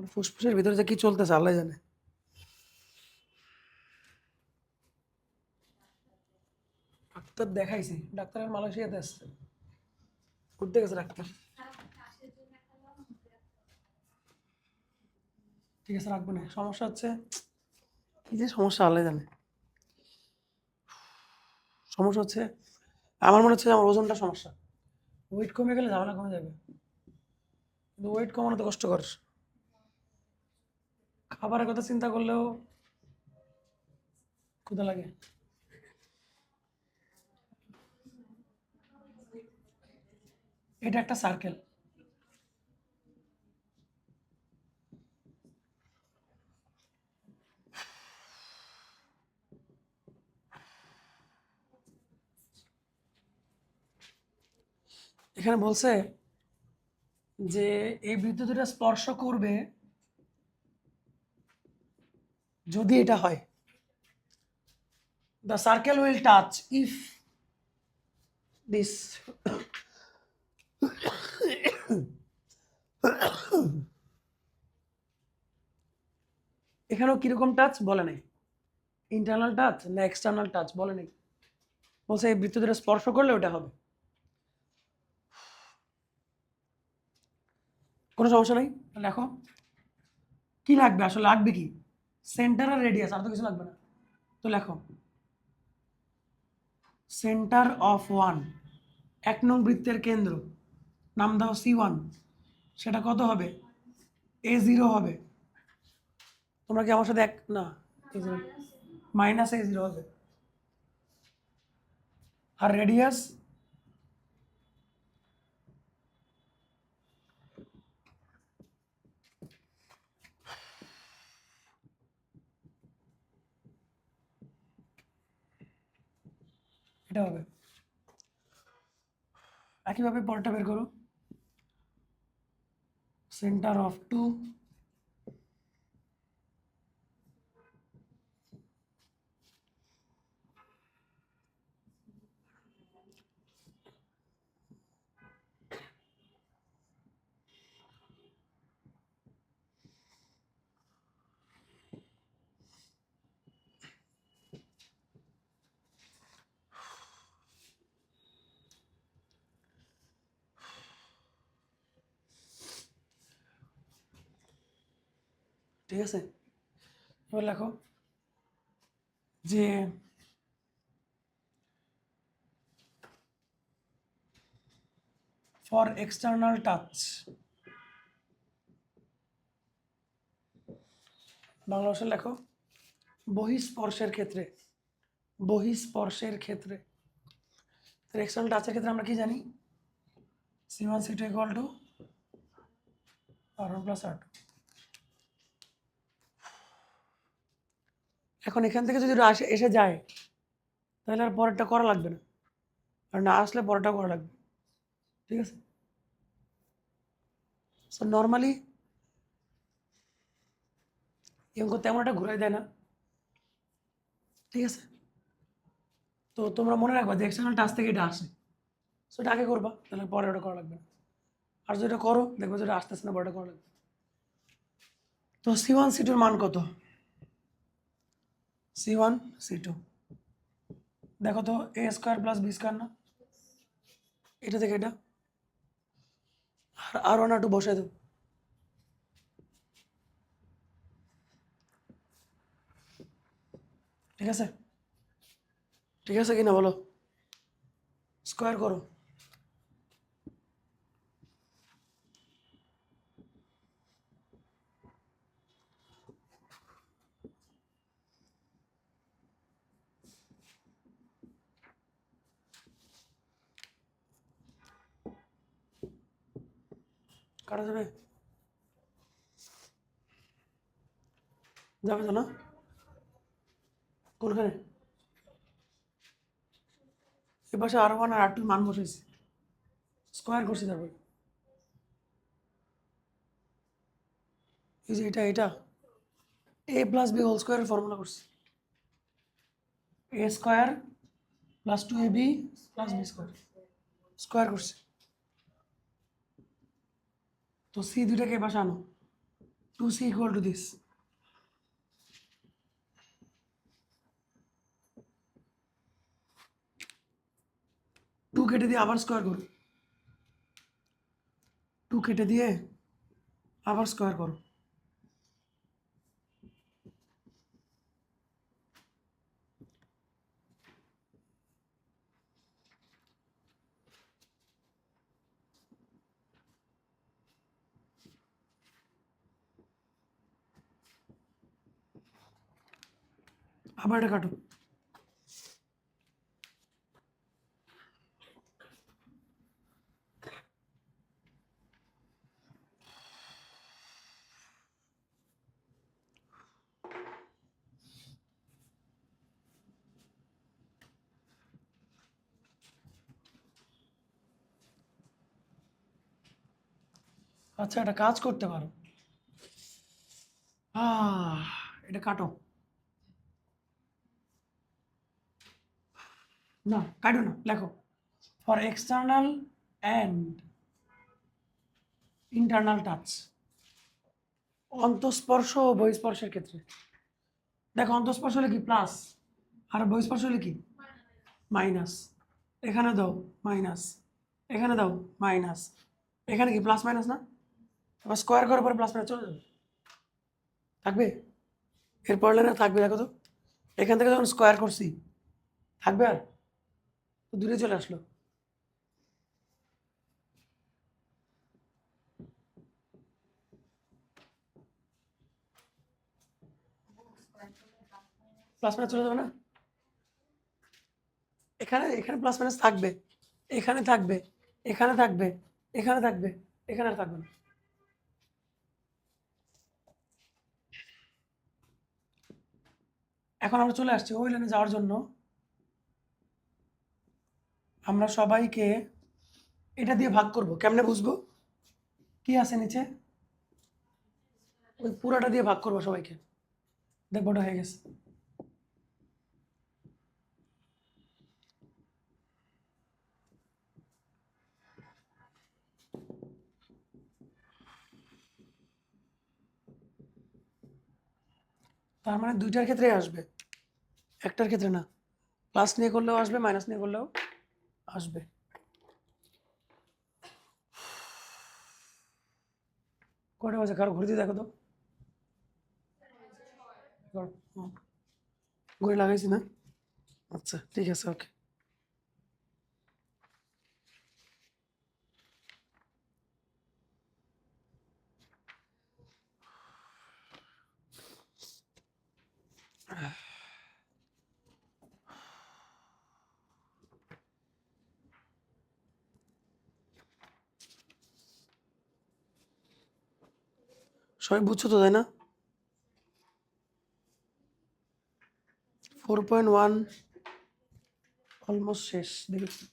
[SPEAKER 1] আমার ফুসফুসের ভিতরে যে কি চলতেছে আল্লাহ জানে। ডাক্তার দেখাইছি, ডাক্তারের মালয়েশিয়াতে আসছে, ঘুরতে গেছে ডাক্তার। ঠিক আছে রাখবো না, সমস্যা হচ্ছে কি যে সমস্যা আল্লাহ জানে। সমস্যা হচ্ছে আমার মনে হচ্ছে যে আমার ওজনটা সমস্যা। ওয়েট কমে গেলে ঝামেলা কমে যাবে, কিন্তু ওয়েট কমানো তো কষ্টকর। খাবারের কথা চিন্তা করলেও ক্ষুধা লাগে। এটা একটা সার্কেল। এখানে বলছে যে এই বৃত্ত দুটা স্পর্শ করবে যদি এটা হয়, the circle will touch if this এখানেও কিরকম টাচ বলে নাই, ইন্টারনাল টাচ না এক্সটার্নাল টাচ বলে নাই, বলছে এই বৃত্ত দুটা স্পর্শ করলে ওটা হবে। কোনো সমস্যা নেই, লেখো কি লাগবে, আসলে লাগবে কি, সেন্টার আর রেডিয়াস, আর তো কিছু লাগবে না। তো লেখো সেন্টার অফ ওয়ান, 1 নং বৃত্তের কেন্দ্র, নাম দাও C1, সেটা কত হবে, A0 হবে। তোমরা কি আমার সাথে এক না, -A0 হবে। আর রেডিয়াস এটা হবে। একইভাবে পরেরটা বের করো, সেন্টার অফ 2, ঠিক আছে। এবার লেখো যে ফর এক্সটার্নাল টাচ, বাংলা ভাষায় লেখো বহিঃস্পর্শের ক্ষেত্রে, বহিঃস্পর্শের ক্ষেত্রে এক্সটার্নাল টাচের ক্ষেত্রে আমরা কি জানি, C1 C2 = R1 + R2। এখন এখান থেকে যদি এসে যায় তাহলে আর পরেরটা করা লাগবে না, আর না আসলে পরেরটা করা লাগবে। ঠিক আছে, সো নর্মালি এই অঙ্ক তেমন একটা ঘুরাই দেয় না। ঠিক আছে, তো তোমরা মনে রাখবা যে এক্সটার্নাল টাচ থেকে এটা আসে, সো এটা আগে করবা, তাহলে পরে ওটা করা লাগবে না। আর যদি এটা করো দেখবে যেটা আসতেছে না, পরেটা করা লাগবে। তো C1 C2 মান কত, C1 C2 দেখো তো, A² + B² না, এটা থেকে এটা, আর R1 R2 বসাই দেবো। ঠিক আছে, ঠিক আছে কিনা বলো, স্কোয়ার করো। কাটা যাবে, যাবে তো না, কোনখানে, এ পাশে R1 আর R2 মান বসাইছি, স্কোয়ার করছি, তারপর এই যে এটা A + B হোল স্কোয়ারের ফর্মুলা করছি, A² + 2AB + B² স্কোয়ার করছি। তো C দুইটাকে এ পাশে আনো, 2c equal to this. 2 কেটে দিয়ে আবার স্কোয়ার করো, 2 কেটে দিয়ে আবার স্কোয়ার করো। আবার এটা কাটো। আচ্ছা, একটা কাজ করতে পারো, এটা কাটো। না, কাটো না, লেখো for external and internal touch, অন্তঃস্পর্শ ও বহিঃস্পর্শের ক্ষেত্রে। দেখো, অন্তঃস্পর্শ হলে কি প্লাস, আর বহিঃস্পর্শ হলে কি মাইনাস। এখানে দাও মাইনাস, এখানে দাও মাইনাস, এখানে কি প্লাস মাইনাস না? আবার স্কোয়ার করার পরে প্লাস মাইনাস চলে যাবে, থাকবে? এরপর না থাকবে, দেখো তো, এখান থেকে যখন স্কোয়ার করছি থাকবে, আর তো দূরে চলে আসলো। প্লাস মাইনাস চলে যাবে না? এখানে এখানে প্লাস মাইনাস থাকবে, এখানে থাকবে, এখানে থাকবে, এখানে থাকবে, এখানে আর থাকবে না। এখন আমরা চলে আসছি ওই লাইনে যাওয়ার জন্য। আমরা সবাইকে এটা দিয়ে ভাগ করব। কেমনে বুঝবো কি আছে নিচে? ওই পুরাটা দিয়ে ভাগ করবো সবাইকে। দেখবো ওটা হয়ে গেছে। তার মানে দুইটার ক্ষেত্রেই আসবে, একটার ক্ষেত্রে না। প্লাস নিয়ে করলেও আসবে, মাইনাস নিয়ে করলেও আসবে। কটা বাজে? কারো ঘড়িতে দেখো তো। ঘড়ি লাগাইছি না? আচ্ছা, ঠিক আছে, ওকে। সবাই বুঝছো তো, তাই না? 4.1 অলমোস্ট শেষ, দেখেছি।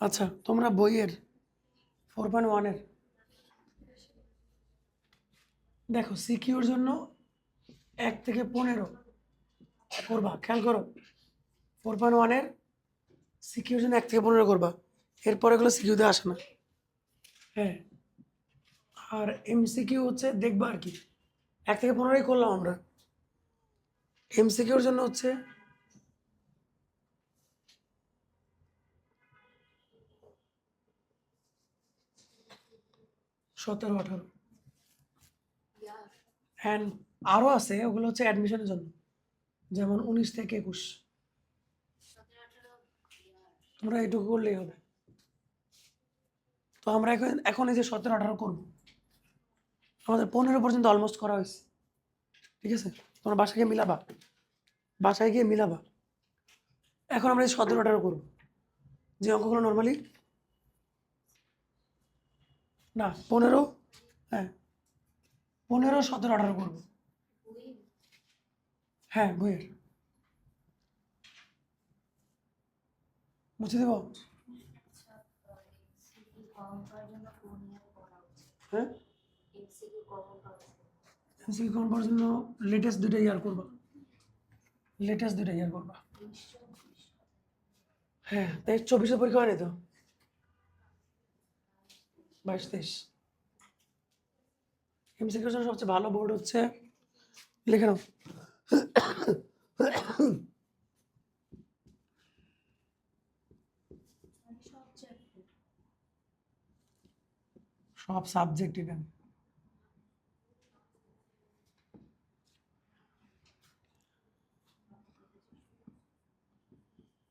[SPEAKER 1] আচ্ছা, তোমরা বইয়ের 4.1-এর দেখো, সিকিউর জন্য 1 থেকে 15 করবা, খেয়াল করো। 4.1-এর সিকিউর জন্য 1 থেকে 15 করবা, এরপরে এগুলো সিকিউতে আসে না। হ্যাঁ, আর এমসিকিউ হচ্ছে দেখবা আর কি, 1 থেকে 15ই করলাম আমরা। এমসিকিউর জন্য হচ্ছে 17-18, অ্যান্ড আরও আছে, ওগুলো হচ্ছে অ্যাডমিশনের জন্য, যেমন 19 থেকে 21। তোমরা এটুকু করলেই হবে। তো আমরা এখন এখন এই যে 17-18 করবো, আমাদের 15 পর্যন্ত অলমোস্ট করা হয়েছে, ঠিক আছে? তোমরা বাসায় গিয়ে মিলাবা, বাসায় গিয়ে মিলাবা। এখন আমরা এই 17-18 করবো, যে অঙ্কগুলো নর্মালি না 15, হ্যাঁ 15, 17-18 করবো। হ্যাঁ, বইয়ের বুঝে দেব? হ্যাঁ, এমসিকিউ কমন করার জন্য লেটেস্ট দুইটা ইয়ার করবা, লেটেস্ট দুইটা ইয়ার করবা। হ্যাঁ, 23-24 পরীক্ষা হয়নি তো, 22-23। এমসিকিউর জন্য সবচেয়ে ভালো বোর্ড হচ্ছে, লিখে নাও, সব সাবজেক্ট এখানে।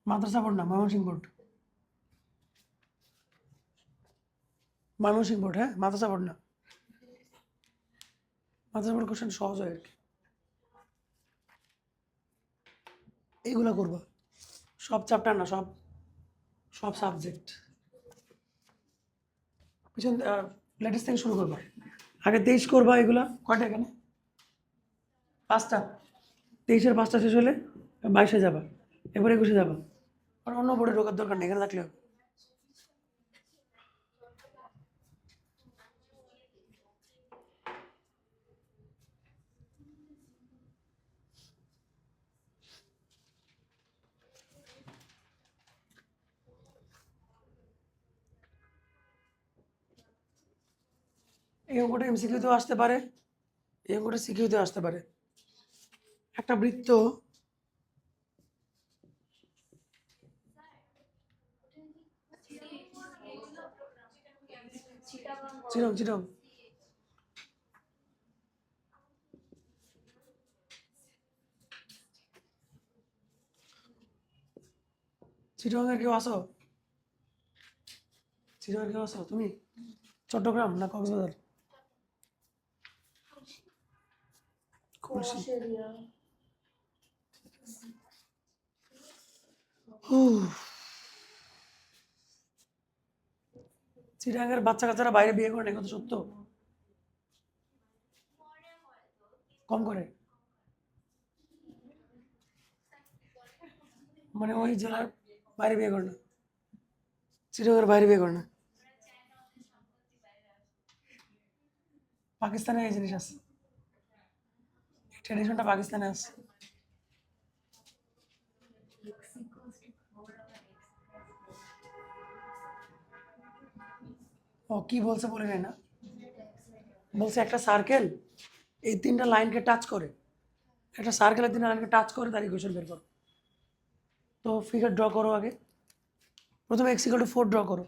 [SPEAKER 1] মাদ্রাসা বোর্ড না, ময়মনসিংহ বোর্ড, ময়মনসিংহ বোর্ড। হ্যাঁ, মাদ্রাসা বোর্ড না, মাদ্রাসা বোর্ড কোশ্চেন সহজ হয় আর কি। এইগুলো করবা, সব চ্যাপ্টার না, সব সব সাবজেক্ট। পিছন লেটেস্ট থেকে শুরু করবা। আগে 23 করবা, এগুলা কয়টা এখানে? 5টা। 23-এর 5টা শেষ হলে 22-এ যাবা, এবার 21-এ যাবা। আর অন্য বোর্ডে ঢোকার দরকার নেই, এখানে থাকলে হবে। এই অঙ্কটা এমসিকিউতেও আসতে পারে, এই অঙ্কটা সিকিউতেও আসতে পারে। একটা বৃত্ত চিরম চিরম চিরঙের কেউ আসো? চিরঙের কেউ আসো তুমি? চট্টগ্রাম না কক্সবাজার? খুলশি। চিরাঙের বাচ্চা কাচ্চারা বাইরে বিয়ে করে না, কত সত্য? কম করে, মানে ওই জেলার বাইরে বিয়ে করে না, চিরঙের বাইরে বিয়ে করে না। পাকিস্তানে এই জিনিস আছে, এই ট্রেডিশনটা পাকিস্তানে আছে। ও কি বলছে বলে নেই না, বলছে একটা সার্কেল এই 3টা লাইনকে টাচ করে, একটা সার্কেলের 3টা লাইনকে টাচ করে তার ইকুয়েশন বের করো। তো ফিগার ড্র করো আগে, প্রথমে x=4 ড্র করো।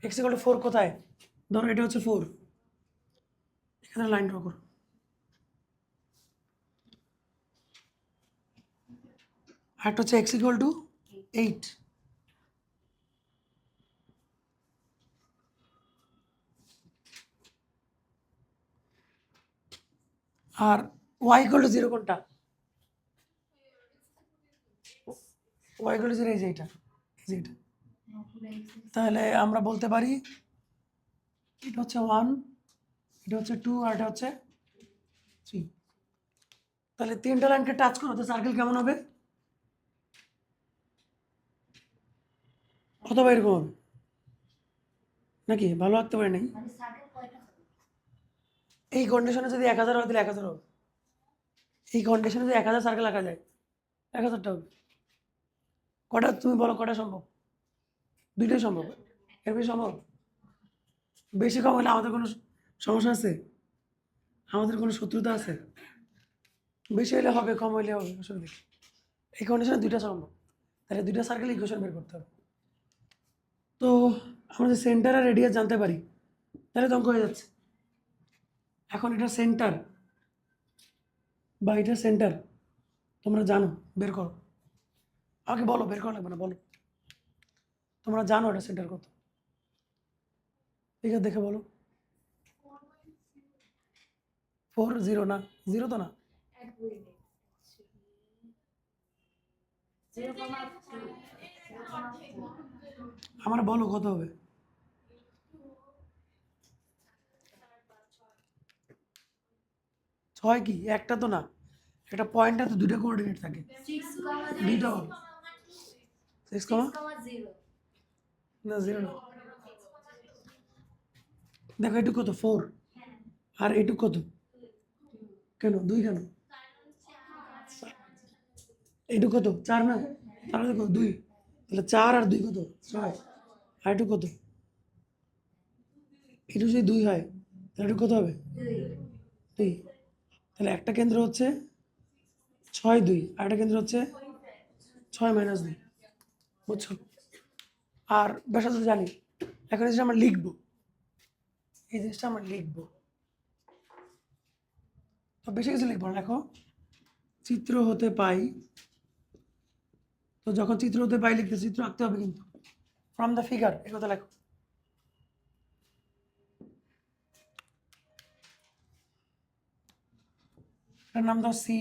[SPEAKER 1] x=4 কোথায়? ধরো এটা হচ্ছে 4, এখানে লাইন ড্র করো। আরেকটা হচ্ছে x=8, আর y=0 কোনটা? y=0 এই যে এটা, এই যে এটা। তাহলে আমরা বলতে পারি এটা হচ্ছে 1, এটা হচ্ছে 2, আর এটা হচ্ছে 3। তাহলে 3টা লাইনকে টাচ করো তো সার্কেল কেমন হবে? অথবা এরকম হবে নাকি? ভালো আঁকতে পারি নাই। এই কন্ডিশনে যদি 1000 হয় তাহলে 1000 হবে। এই কন্ডিশনে যদি 1000 সার্কেল আঁকা যায় 1000টা হবে। কটা তুমি বলো, কটা সম্ভব? দুইটাই সম্ভব, এর বেশি সম্ভব? বেশি কম হলে আমাদের কোনো সমস্যা আছে? আমাদের কোনো শত্রুতা আছে? বেশি হলে হবে, কম হলে হবে, অসুবিধা কি? এই কন্ডিশনে দুইটা সম্ভব, তাহলে দুইটা সার্কেল ইকুয়েশন বের করতে হবে। তো আমরা যে সেন্টার আর রেডিয়াস জানতে পারি, তাহলে তো অঙ্ক হয়ে যাচ্ছে। এখন এটা সেন্টার বা এটা সেন্টার তোমরা জানো, বের করো। আমাকে বলো, বের করা লাগবে না, বলো তোমরা জানো এটা সেন্টার কত। ঠিক আছে, দেখে বলো। 4 0 না, 0 তো না। আমার বলো কত হবে? 6 কি? একটা তো না, একটা পয়েন্টে তো দুটো কোঅর্ডিনেট থাকে, দুইটা হবে। 6 কমা
[SPEAKER 2] 0
[SPEAKER 1] না 0 না, দেখো এটুকু কত 4 আর এটুকু কত, কেন 2 কেন, এটুকু কত 4 না, তাহলে কত 2, তাহলে 4 আর 2 কত 6, আর এটুকু কত, এটু যদি 2 হয় তাহলে এটুকু কত হবে 2, তাহলে একটা কেন্দ্র হচ্ছে 6 2 আর একটা কেন্দ্র হচ্ছে 6 - 2, বুঝছো? আর ব্যাসার্ধ তো জানি, এখন এই জিনিসটা আমরা লিখবো, এই জিনিসটা আমরা লিখবো, তো বেশি কিছু লিখবো না, দেখো চিত্র হতে পাই, তো যখন চিত্র হতে পাই লিখতে চিত্র আঁকতে হবে কিন্তু, ফ্রম দ্য ফিগার এই কথা লেখো। এটার নাম দাও সি,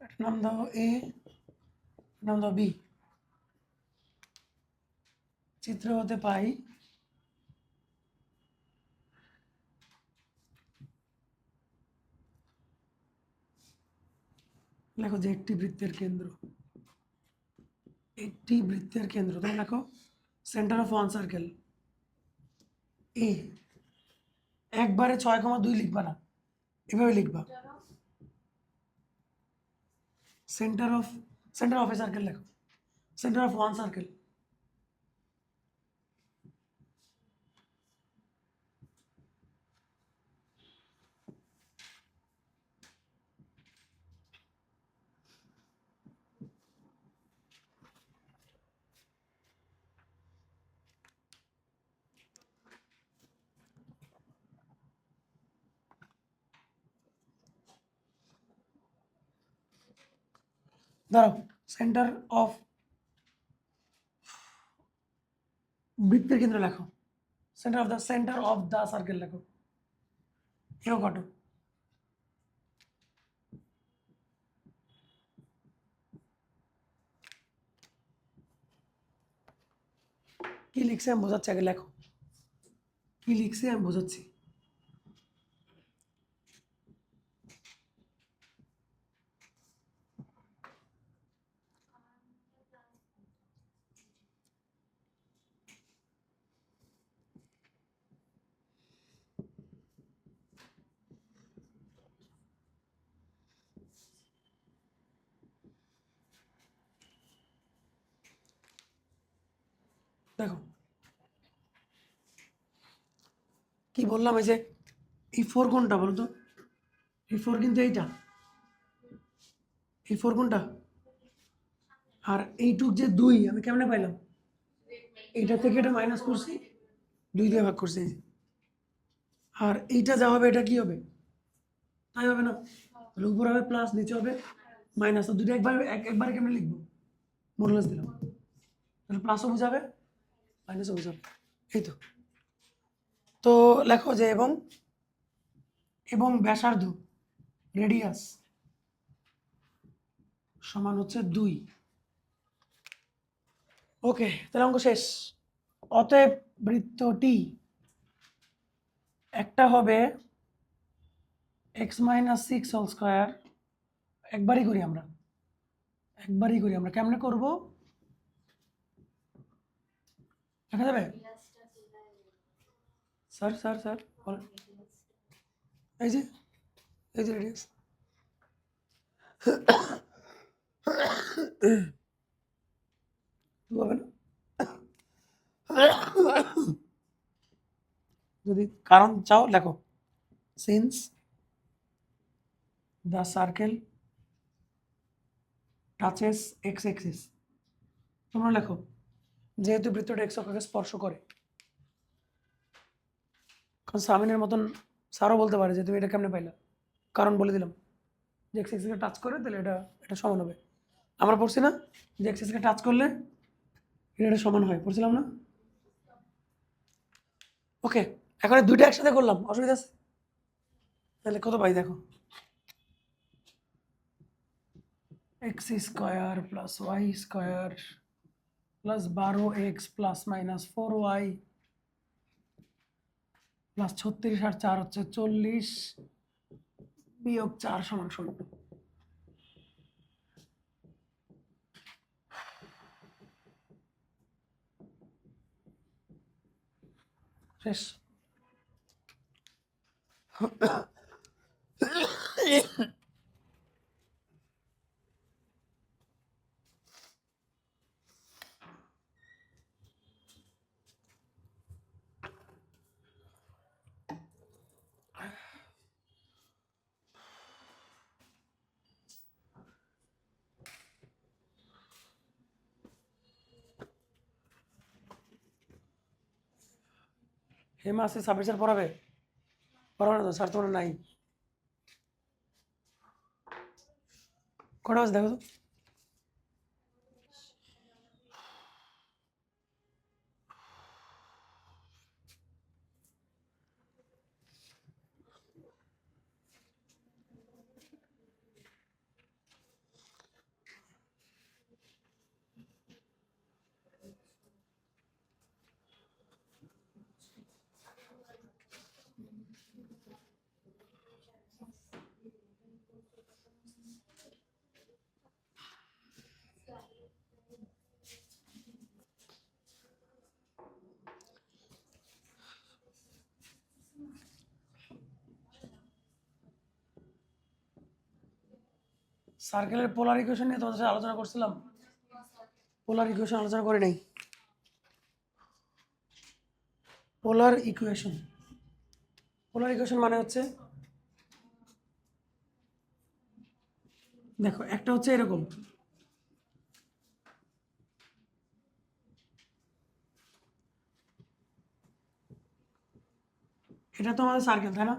[SPEAKER 1] এটার নাম দাও এ, নাম দাও বি। চিত্র হতে পাই লেখো যে একটি বৃত্তের কেন্দ্র, একটি বৃত্তের কেন্দ্র, তুমি লেখো সেন্টার অফ ওয়ান সার্কেল এ, একবারে 6,2 লিখবা না, এভাবে লিখবা সেন্টার অফ এ সার্কেল লেখো, সেন্টার অফ ওয়ান সার্কেল, দাঁড়াও, সেন্টার অফ বৃত্তের কেন্দ্র লেখো, সেন্টার অফ দ্য সার্কেল লেখো, এও কাটো, কি লিখছে আমি বোঝাচ্ছি, আগে লেখো কি লিখছে আমি বোঝাচ্ছি। দেখো কি বললাম, এই যে এই 4 কোনটা বলো তো, এই 4 কিন্তু এইটা, এই 4 কোনটা, আর এইটুক যে 2 আমি কেমনে পাইলাম, এইটা থেকে এটা মাইনাস করছি, 2 দিয়ে ভাগ করছি, এই যে। আর এইটা যা হবে এটা কি হবে, তাই হবে না, তাহলে উপর হবে প্লাস, নিচে হবে মাইনাস, তো দুটো একবারে কেমনে লিখবো, মোরলেস দিলাম, তাহলে প্লাসও বোঝাবে মাইনাসও বোঝাবে, এই তো। তো লেখো যে এবং এবং ব্যাসার্ধ রেডিয়াস সমান হচ্ছে 2, ওকে তাহলে অঙ্ক শেষ। অতএব বৃত্তটি একটা হবে x - 6 হোল স্কয়ার, একবারই করি আমরা, কেমনে করব, দেখা যাবে, স্যার স্যার স্যার বলেন, এই যে রেডিয়াস, হবে না, যদি কারণ চাও লেখো, since the circle touches x axis, তোমরা লেখো যেহেতু বৃত্তটা এক্স অক্ষকে স্পর্শ করে, কারণ সামিনের মতন স্যারও বলতে পারে যে তুমি এটা কেমনে পাইলা, কারণ বলে দিলাম যে এক্স এক্সিসকে টাচ করে তাহলে এটা এটা সমান হবে, আমরা পড়ছি না যে এক্স এক্সিসকে টাচ করলে এটা সমান হয়, পড়ছিলাম না, ওকে। এখন এই দুইটা একসাথে করলাম, অসুবিধা আছে, তাহলে কত পাই দেখো, x square plus y square plus 12x plus minus 4y plus 36 আর 4 হচ্ছে 40 বিয়োগ 4 সমান 0। শেষ। হেমা আছে, সাবির স্যার পড়াবে? পড়াবে না তো, স্যার তোমার নাই। কটা বাজে দেখো তো। সার্কেলের পোলার ইকুয়েশন নিয়ে তোমাদের সাথে আলোচনা করছিলাম। পোলার ইকুয়েশন আলোচনা করি নাই। পোলার ইকুয়েশন, পোলার ইকুয়েশন মানে হচ্ছে, দেখো একটা হচ্ছে এরকম, এটা তো আমাদের সার্কেল, তাই না?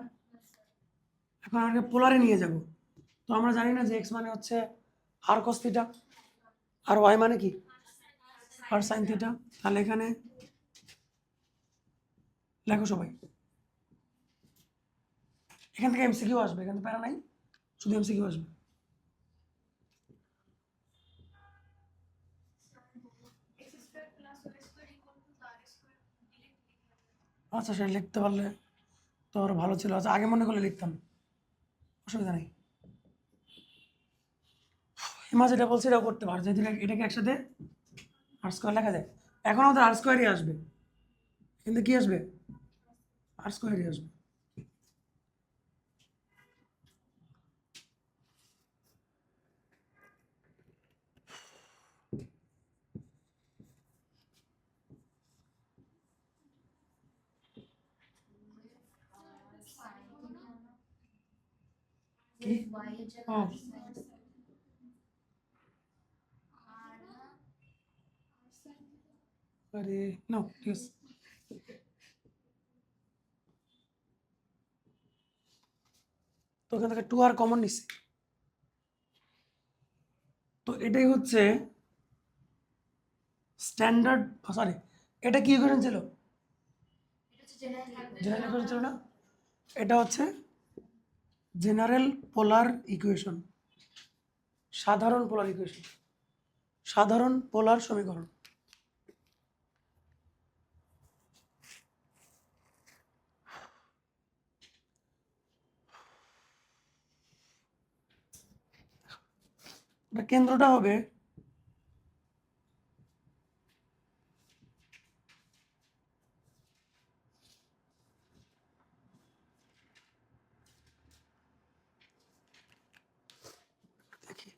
[SPEAKER 1] এখন আমরা পোলারে নিয়ে যাব। তো আমরা জানি না যে এক্স মানে হচ্ছে আর কস থিটা, আর ওয়াই মানে কি আর সাইন থিটা। তাহলে এখানে লেখো সবাই। এখান থেকে এমসিকিউ আসবে, এখানে প্যারা নাই, শুধু এমসিকিউ আসবে। আচ্ছা, সেটা লিখতে পারলে তো আরো ভালো ছিল। আচ্ছা, আগে মনে করলে লিখতাম, অসুবিধা নেই। হিমা যেটা বলছে এটাও করতে পারো, যদি এটাকে একসাথে আর স্কোয়ার লেখা যায়। এখন আমাদের আর স্কোয়ারই আসবে, কিন্তু কি আসবে? আর স্কোয়ারই আসবে। কি? ও, আরে না, ঠিক আছে। তো ওখান থেকে 2 আর কমন নিচ্ছে। তো এটাই হচ্ছে স্ট্যান্ডার্ড, সরি, এটা কি ইকুয়েশন ছিল? জেনারেল ইকুয়েশন ছিল না? এটা হচ্ছে জেনারেল পোলার ইকুয়েশন, সাধারণ পোলার ইকুয়েশন, সাধারণ পোলার সমীকরণ। কেন্দ্রটা হবে দেখি,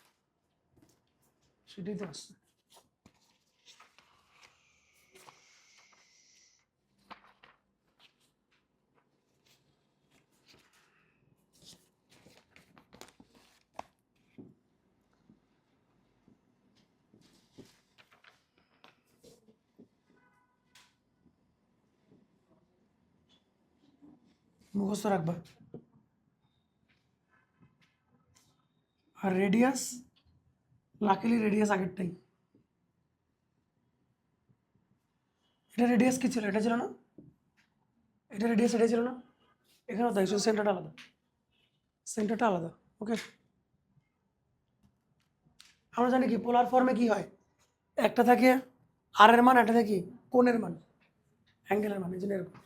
[SPEAKER 1] সেটাই তো আসছে। মুখস্থ রাখবা। আর রেডিয়াস, লাকিলি রেডিয়াস আগেরটাই। এটা রেডিয়াস কি ছিল? এটা ছিল না? এটা রেডিয়াস, এটা ছিল না? এখানেও তাই, শুধু সেন্টারটা আলাদা, সেন্টারটা আলাদা। ওকে, আমরা জানি কি পোলার ফর্মে কি হয়, একটা থাকে আর এর মান, একটা থাকে কোণের মান, অ্যাঙ্গেলের মান, এই জন্য এরকম।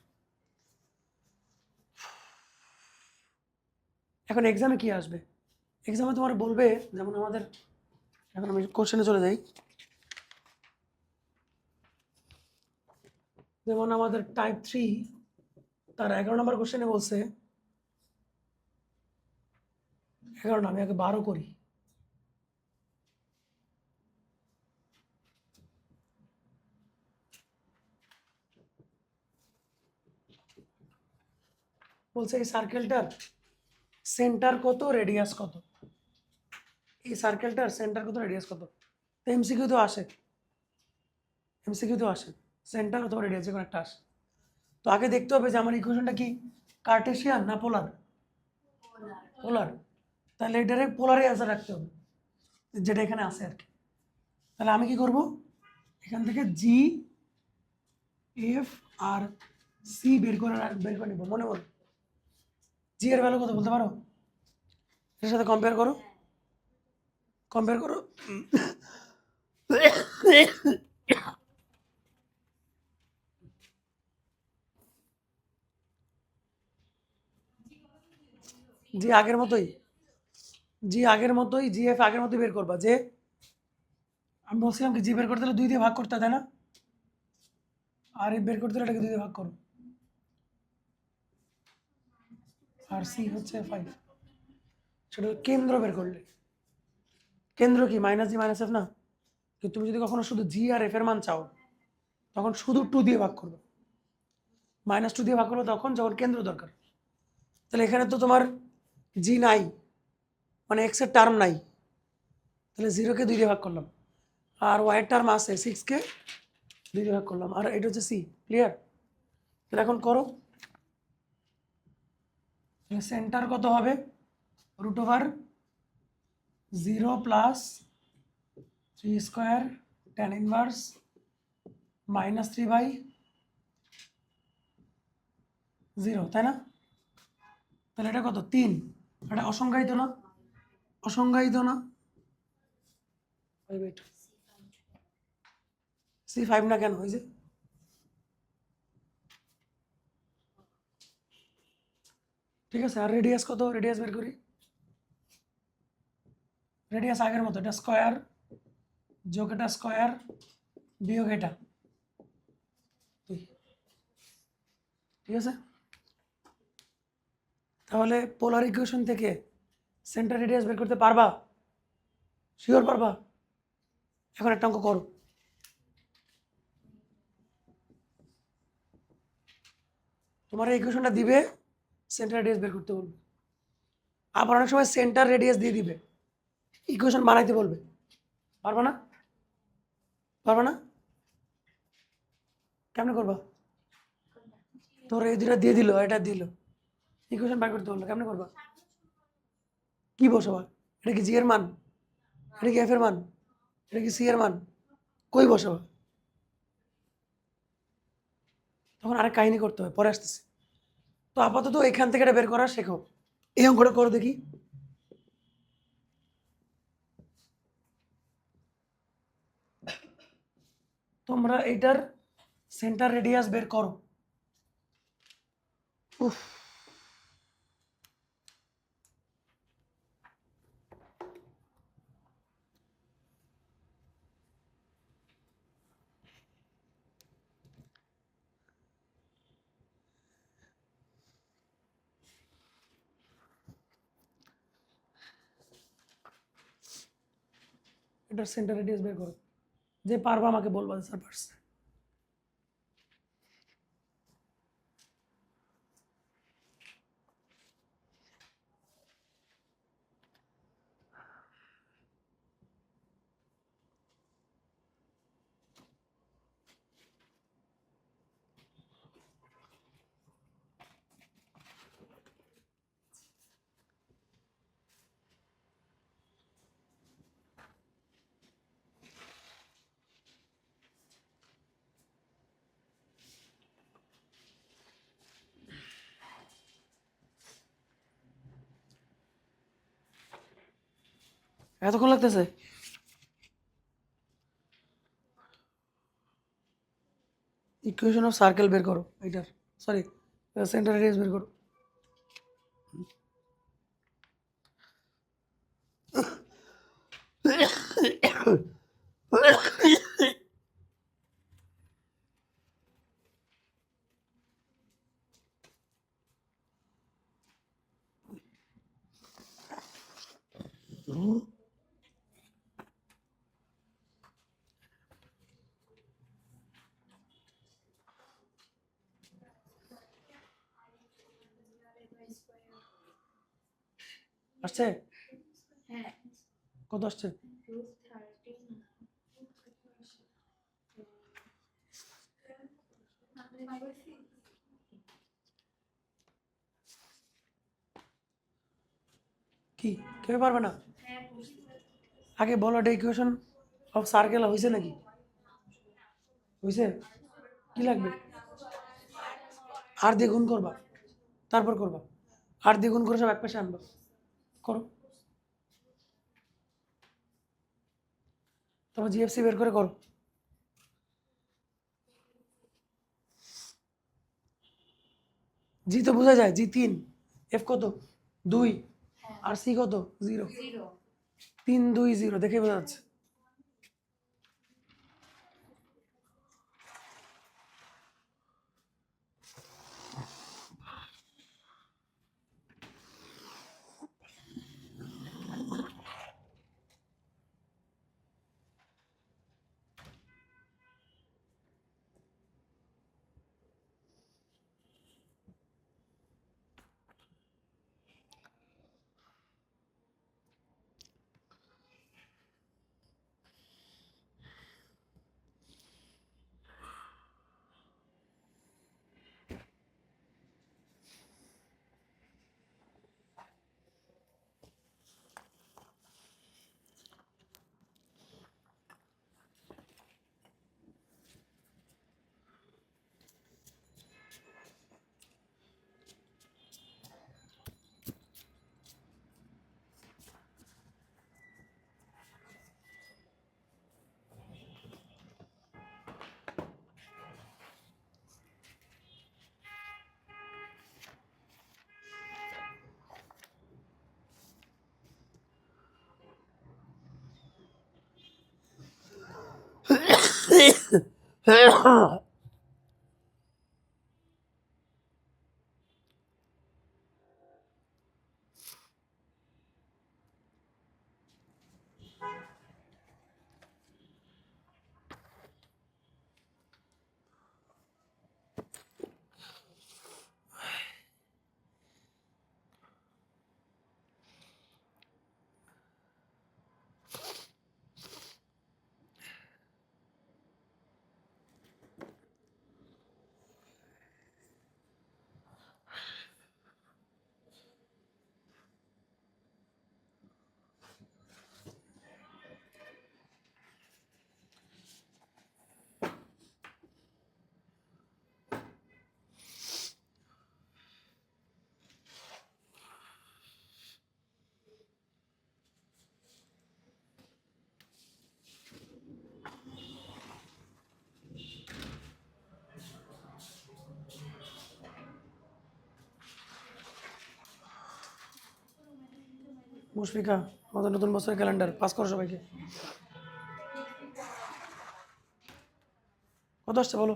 [SPEAKER 1] এখন এক্সামে কি আসবে? এক্সামে তোমার বলবে, যেমন আমাদের, এখন আমি কোশ্চেনে চলে যাই, যেমন আমাদের টাইপ 3 তার 11 নম্বর কোশ্চেনে বলছে 11 না, আমি আগে 12 করি। বলছে এই সার্কেলটার সেন্টার কত, রেডিয়াস কত। এই সার্কেলটার সেন্টার কত, রেডিয়াস কত। তো এমসিকিউ তো আসে, সেন্টার অথবা রেডিয়াস যে কোনো একটা আসে। তো আগে দেখতে হবে যে আমার ইকুয়েশনটা কি কার্টেশিয়ান না পোলার। পোলার, তাহলে এটারে পোলারে অ্যান্সার রাখতে হবে, যেটা এখানে আছে আর কি। তাহলে আমি কি করব, এখান থেকে জি এফ আর সি বের করে নেব। মনে বল, জি এর ভ্যালু কত বলতে পারো? এর সাথে কম্পেয়ার করো, কম্পেয়ার করো। জি আগের মতোই, জি এফ আগের মতোই বের করবা। যে আমি বলছিলাম কি জি বের করতে হলে 2 দিয়ে ভাগ করতে হয়, তাই না? আর এফ বের করতে হলে এটাকে 2 দিয়ে ভাগ করো। আর সি হচ্ছে 5। সেটা কেন্দ্র বের করলে, কেন্দ্র কি মাইনাস জি মাইনাস এফ না? কিন্তু তুমি যদি কখনো শুধু জি আর এফ এর মান চাও, তখন শুধু 2 দিয়ে ভাগ করবে। -2 দিয়ে ভাগ করবে তখন যখন কেন্দ্র দরকার। তাহলে এখানে তো তোমার জি নাই, মানে এক্স এর টার্ম নাই, তাহলে 0-কে 2 দিয়ে ভাগ করলাম। আর ওয়াই এর টার্ম আছে 6-কে 2 দিয়ে ভাগ করলাম। আর এটা হচ্ছে সি। ক্লিয়ার? তাহলে এখন করো, সেন্টার কত হবে? √0 প্লাস 3 স্কোয়ার tan ইনভার্স -3/0, তাই না? তাহলে এটা কত? 3। এটা অসংজ্ঞায়িত না? অসংজ্ঞায়িত না? C5 না কেন হয়েছে? ঠিক আছে। আর রেডিয়াস কত? রেডিয়াস বের করি। রেডিয়াস আগের মতো, এটা স্কোয়ার যোগ এটা স্কোয়ার বিয়োগ এটা 2। ঠিক আছে। তাহলে পোলার ইকুয়েশন থেকে সেন্টার রেডিয়াস বের করতে পারবা? শিওর পারবা? এখন একটা অঙ্ক করো। তোমার এই ইকুয়েশনটা দিবে, সেন্টার রেডিয়াস বের করতে বলবে। আবার অনেক সময় সেন্টার রেডিয়াস দিয়ে দিবে, ইকুয়েশন বানাইতে বলবে। পারবা না? পারবা না? কেমনে করবা? তোর এই দুটা দিয়ে দিল, এটা দিল, ইকুয়েশন বের করতে বললো, কেমনে করবা? কি বসাবা? এটা কি জি এর মান? এটা কি এফ এর মান? এটা কি সি এর মান? কই বসাবা? তখন আরেক কাহিনী করতে হয়, পরে আসতেছে। তো আপাতত এখান থেকে এটা বের করা শেখো। এই অঙ্কটা করো দেখি। তোমরা এটার সেন্টার রেডিয়াস বের করো। উফ, এটার সেন্টার রেডিয়াস বের করো। যে পারবা আমাকে বলবা স্যার পারছে। এতক্ষণ লাগতেছে? ইকুয়েশন অফ সার্কেল বের করো এটার, সরি, সেন্টার রেডিয়াস বের করো। আসছে? কত আসছে? কি কেউ পারবে না? আগে বলো, এটা ইকুয়েশন অফ সার্কেল হয়েছে নাকি? হয়েছে? কি লাগবে? আর দিয়ে গুণ করবা, তারপর করবা। আর দিয়ে গুণ করে সব এক পাশে আনবা। করো। তারপর জিএফসি বের করে করো। জি তো বোঝা যায়, জি 3, এফ কত 2, আর সি কত 0। 3 2 0 দেখে বোঝা যাচ্ছে। মুশফিকা, আমাদের নতুন বছরের ক্যালেন্ডার পাস করো সবাইকে। কত আসছে বলো?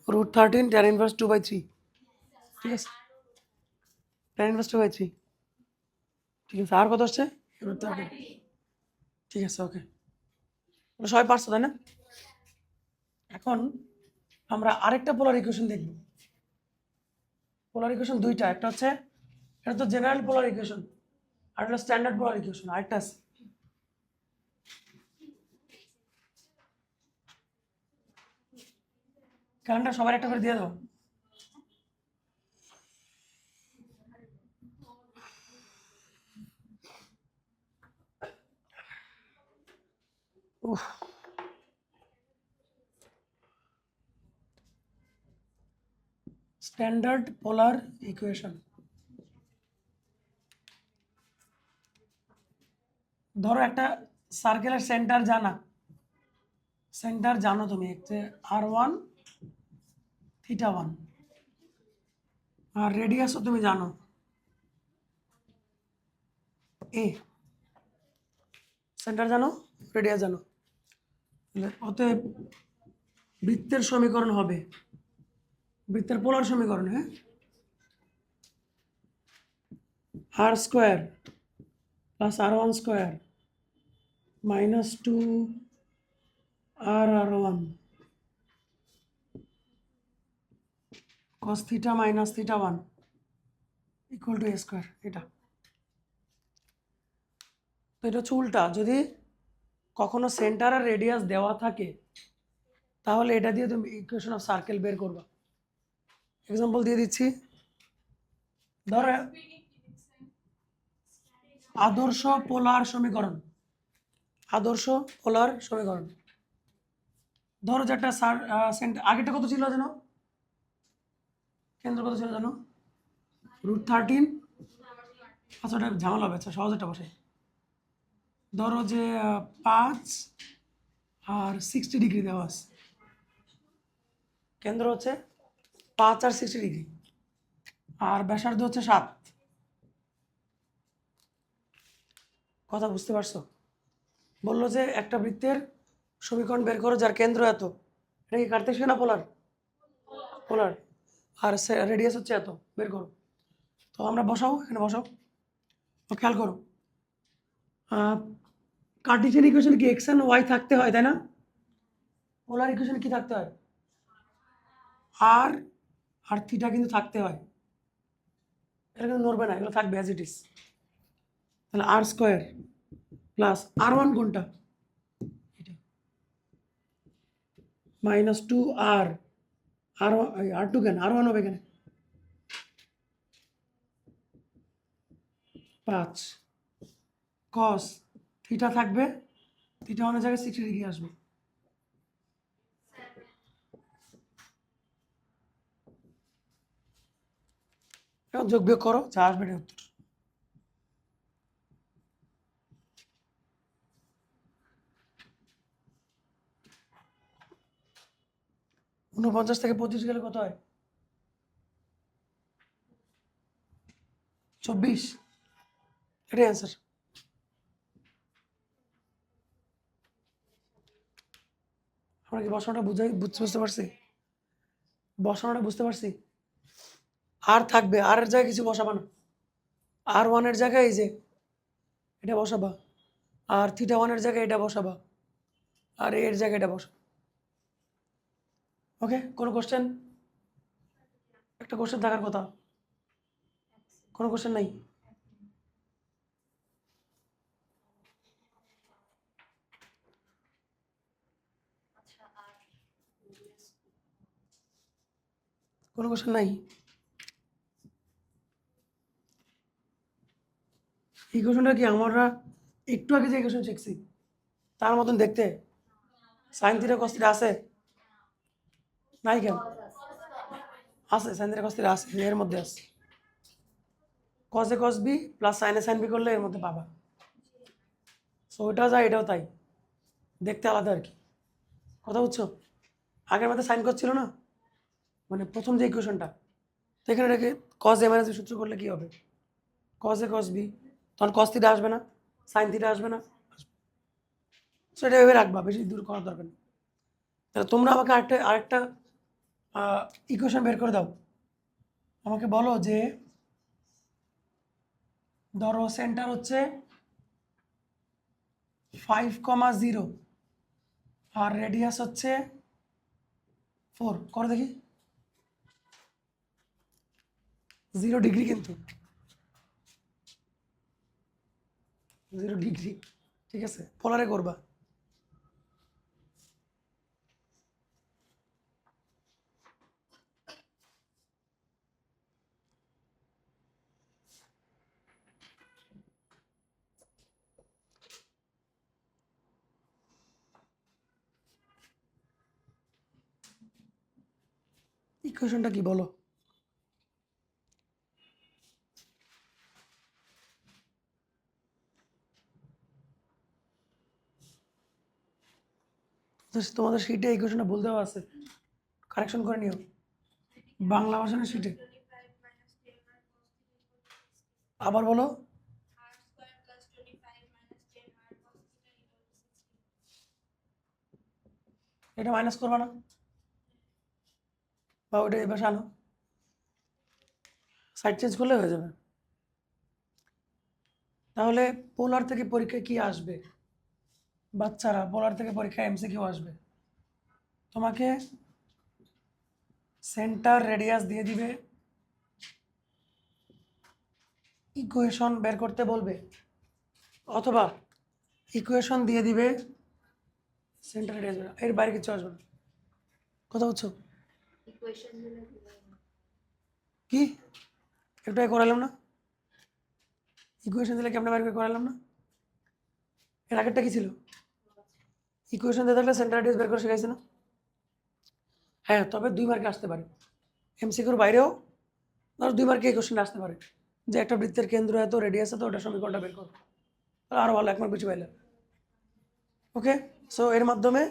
[SPEAKER 1] √13 tan inverse 2/3। ঠিক আছে, tan inverse 2/3। ঠিক আছে, আর কত আসছে? √13। ঠিক আছে, ওকে। সবাই পারছো তাই না? এখন আমরা আরেকটা পোলার ইকুয়েশন দেখব। পোলার ইকুয়েশন দুইটা, একটা হচ্ছে এটা তো জেনারেল পোলার ইকুয়েশন, আর একটা স্ট্যান্ডার্ড পোলার ইকুয়েশন, আরেকটা আছে। ক্যালেন্ডার সবার একটা করে দিয়ে দাও। স্ট্যান্ডার্ড পোলার ইকুয়েশন। ধরো একটা সার্কেলের সেন্টার জানো তুমি, একটা r1 θ1, আর রেডিয়াসও তুমি জানো a। সেন্টার জানো, রেডিয়াস জানো, অতএব বৃত্তের সমীকরণ হবে, বৃত্তের পোলার সমীকরণ, হ্যাঁ, R square plus R one square minus two R one cos theta minus theta one equal to A square. এটা তো এটা হচ্ছে উল্টা। যদি কখনো সেন্টার আর রেডিয়াস দেওয়া থাকে তাহলে এটা দিয়ে তুমি ইকুয়েশন অফ সার্কেল বের করবা। এক্সাম্পল দিয়ে দিচ্ছি। ধরো আদর্শ পোলার সমীকরণ, আদর্শ পোলার সমীকরণ। ধরো যে একটা আগেরটা কত ছিল জানো, কেন্দ্র কত ছিল জানো, √13। আচ্ছা ওটা ঝামেলা হবে, আচ্ছা সহজ একটা বসে। ধরো যে 5 আর 60 ডিগ্রি দেওয়া আছে, কেন্দ্র হচ্ছে 5 আর 60 ডিগ্রি, আর ব্যাসার্ধ হচ্ছে 7। কথা বুঝতে পারছো? বললো যে একটা বৃত্তের সমীকরণ বের করো যার কেন্দ্র এত। এটা কি কার্তেশীয় না পোলার? পোলার। আর রেডিয়াস হচ্ছে এত, বের করো। তো আমরা বসাও, এখানে বসাও। তো খেয়াল করো, কার্টেশিয়ান ইকুয়েশন কি এক্স এন্ড ওয়াই থাকতে হয়, তাই না? পোলার ইকুয়েশন কি থাকতে হয়? আর আর থিটা কিন্তু থাকতে হয়। এটা কিন্তু নড়বে না, এগুলো থাকবে অ্যাজ ইট ইজ। তাহলে আর স্কোয়ার প্লাস আর ওয়ান কোনটা, এটা মাইনাস টু আর আর আর টু কেন, আর ওয়ান হবে কেন, 5 কস থিটা থাকবে, থিটা অনেক জায়গায় 60 ডিগ্রি আসবে। এখন যোগ বিয়োগ করো, যা আসবে এটা উত্তর। 49 থেকে 25 গেলে কত হয়? 24। এটাই অ্যান্সার। আমরা কি বসানোটা বুঝতে পারছি? বসানোটা বুঝতে পারছি। আর থাকবে, আর এর জায়গায় কিছু বসাবা না। আর ওয়ানের জায়গায় এই যে এটা বসাবা, আর থিটা ওয়ানের জায়গায় এটা বসাবা, আর এর জায়গায় এটা বসাবা। ওকে, কোনো কোশ্চেন? একটা কোশ্চেন থাকার কথা। কোনো কোশ্চেন নাই? কোনো কোশ্চেন নাই? এই কোশ্চেনটা কি আমরা একটু আগে যে কোশ্চেন শিখছি তার মতন দেখতে? সাইন থিটা কস থিটা আছে? নাই কেন? আছে, সাইন থিটা কস থিটা আছে, এর মধ্যে আছে। কস এ কস বি প্লাস সাইন এ সাইন বি করলে এর মধ্যে পাবা। সো ওটাও যায়, এটাও তাই, দেখতে আলাদা আর কি। কথা বুঝছো? আগের মধ্যে সাইন কস ছিল না, মানে প্রথম যে ইকুয়েশনটা, তো এখানে এটাকে কস এ মাইনাস বি সূত্র করলে কি হবে, কস এ কস বি, তখন কস থিটা আসবে না, সাইন থিটা আসবে না। সো এটা ভেবে রাখবা, বেশি দূর করার দরকার নেই। তাহলে তোমরা আমাকে আরেকটা ইকুয়েশন বের করে দাও। আমাকে বলো যে ধরো সেন্টার হচ্ছে 5,0 আর রেডিয়াস হচ্ছে 4, করো দেখি। 0 ডিগ্রি, কিন্তু 0 ডিগ্রি, ঠিক আছে, পোলারে করবা। ইকুয়েশনটা কি বলো? তোমাদের শিটে ইকুয়েশনটা ভুল দেওয়া আছে, কারেকশন করে নিও। বাংলা ভাষার শিটে আবার বলো। এটা মাইনাস করবা না, বা ওটা এবার আনো, সাইড চেঞ্জ করলে হয়ে যাবে। তাহলে পোলার থেকে পরীক্ষায় কি আসবে? বাচ্চারা, পোলার থেকে পরীক্ষায় এমসিকিউ আসবে। তোমাকে সেন্টার রেডিয়াস দিয়ে দিবে, ইকুয়েশন বের করতে বলবে, অথবা ইকুয়েশন দিয়ে দিবে, সেন্টার রেডিয়াস, এর বাইরে কিছু আসবে না। কথা হচ্ছে কি একটু আগে করালাম না? ইকুয়েশন দিলে কেমন বাইর করে করালাম না? এর আগেরটা কি ছিল? ইকুয়েশন দিয়ে থাকলে সেন্টার রেডিয়াস বের করে শিখাইছে না? হ্যাঁ, তবে 2 মার্কে আসতে পারে। এমসিকিউর বাইরেও ধরো 2 মার্কে এই কোশ্চেন আসতে পারে যে একটা বৃত্তের কেন্দ্র এত, রেডিয়াস এত, ওটা সমীকরণটা বের করো। তাহলে আরও ভালো, 1 মার্ক বেশি পাইলে। ওকে, সো এর মাধ্যমে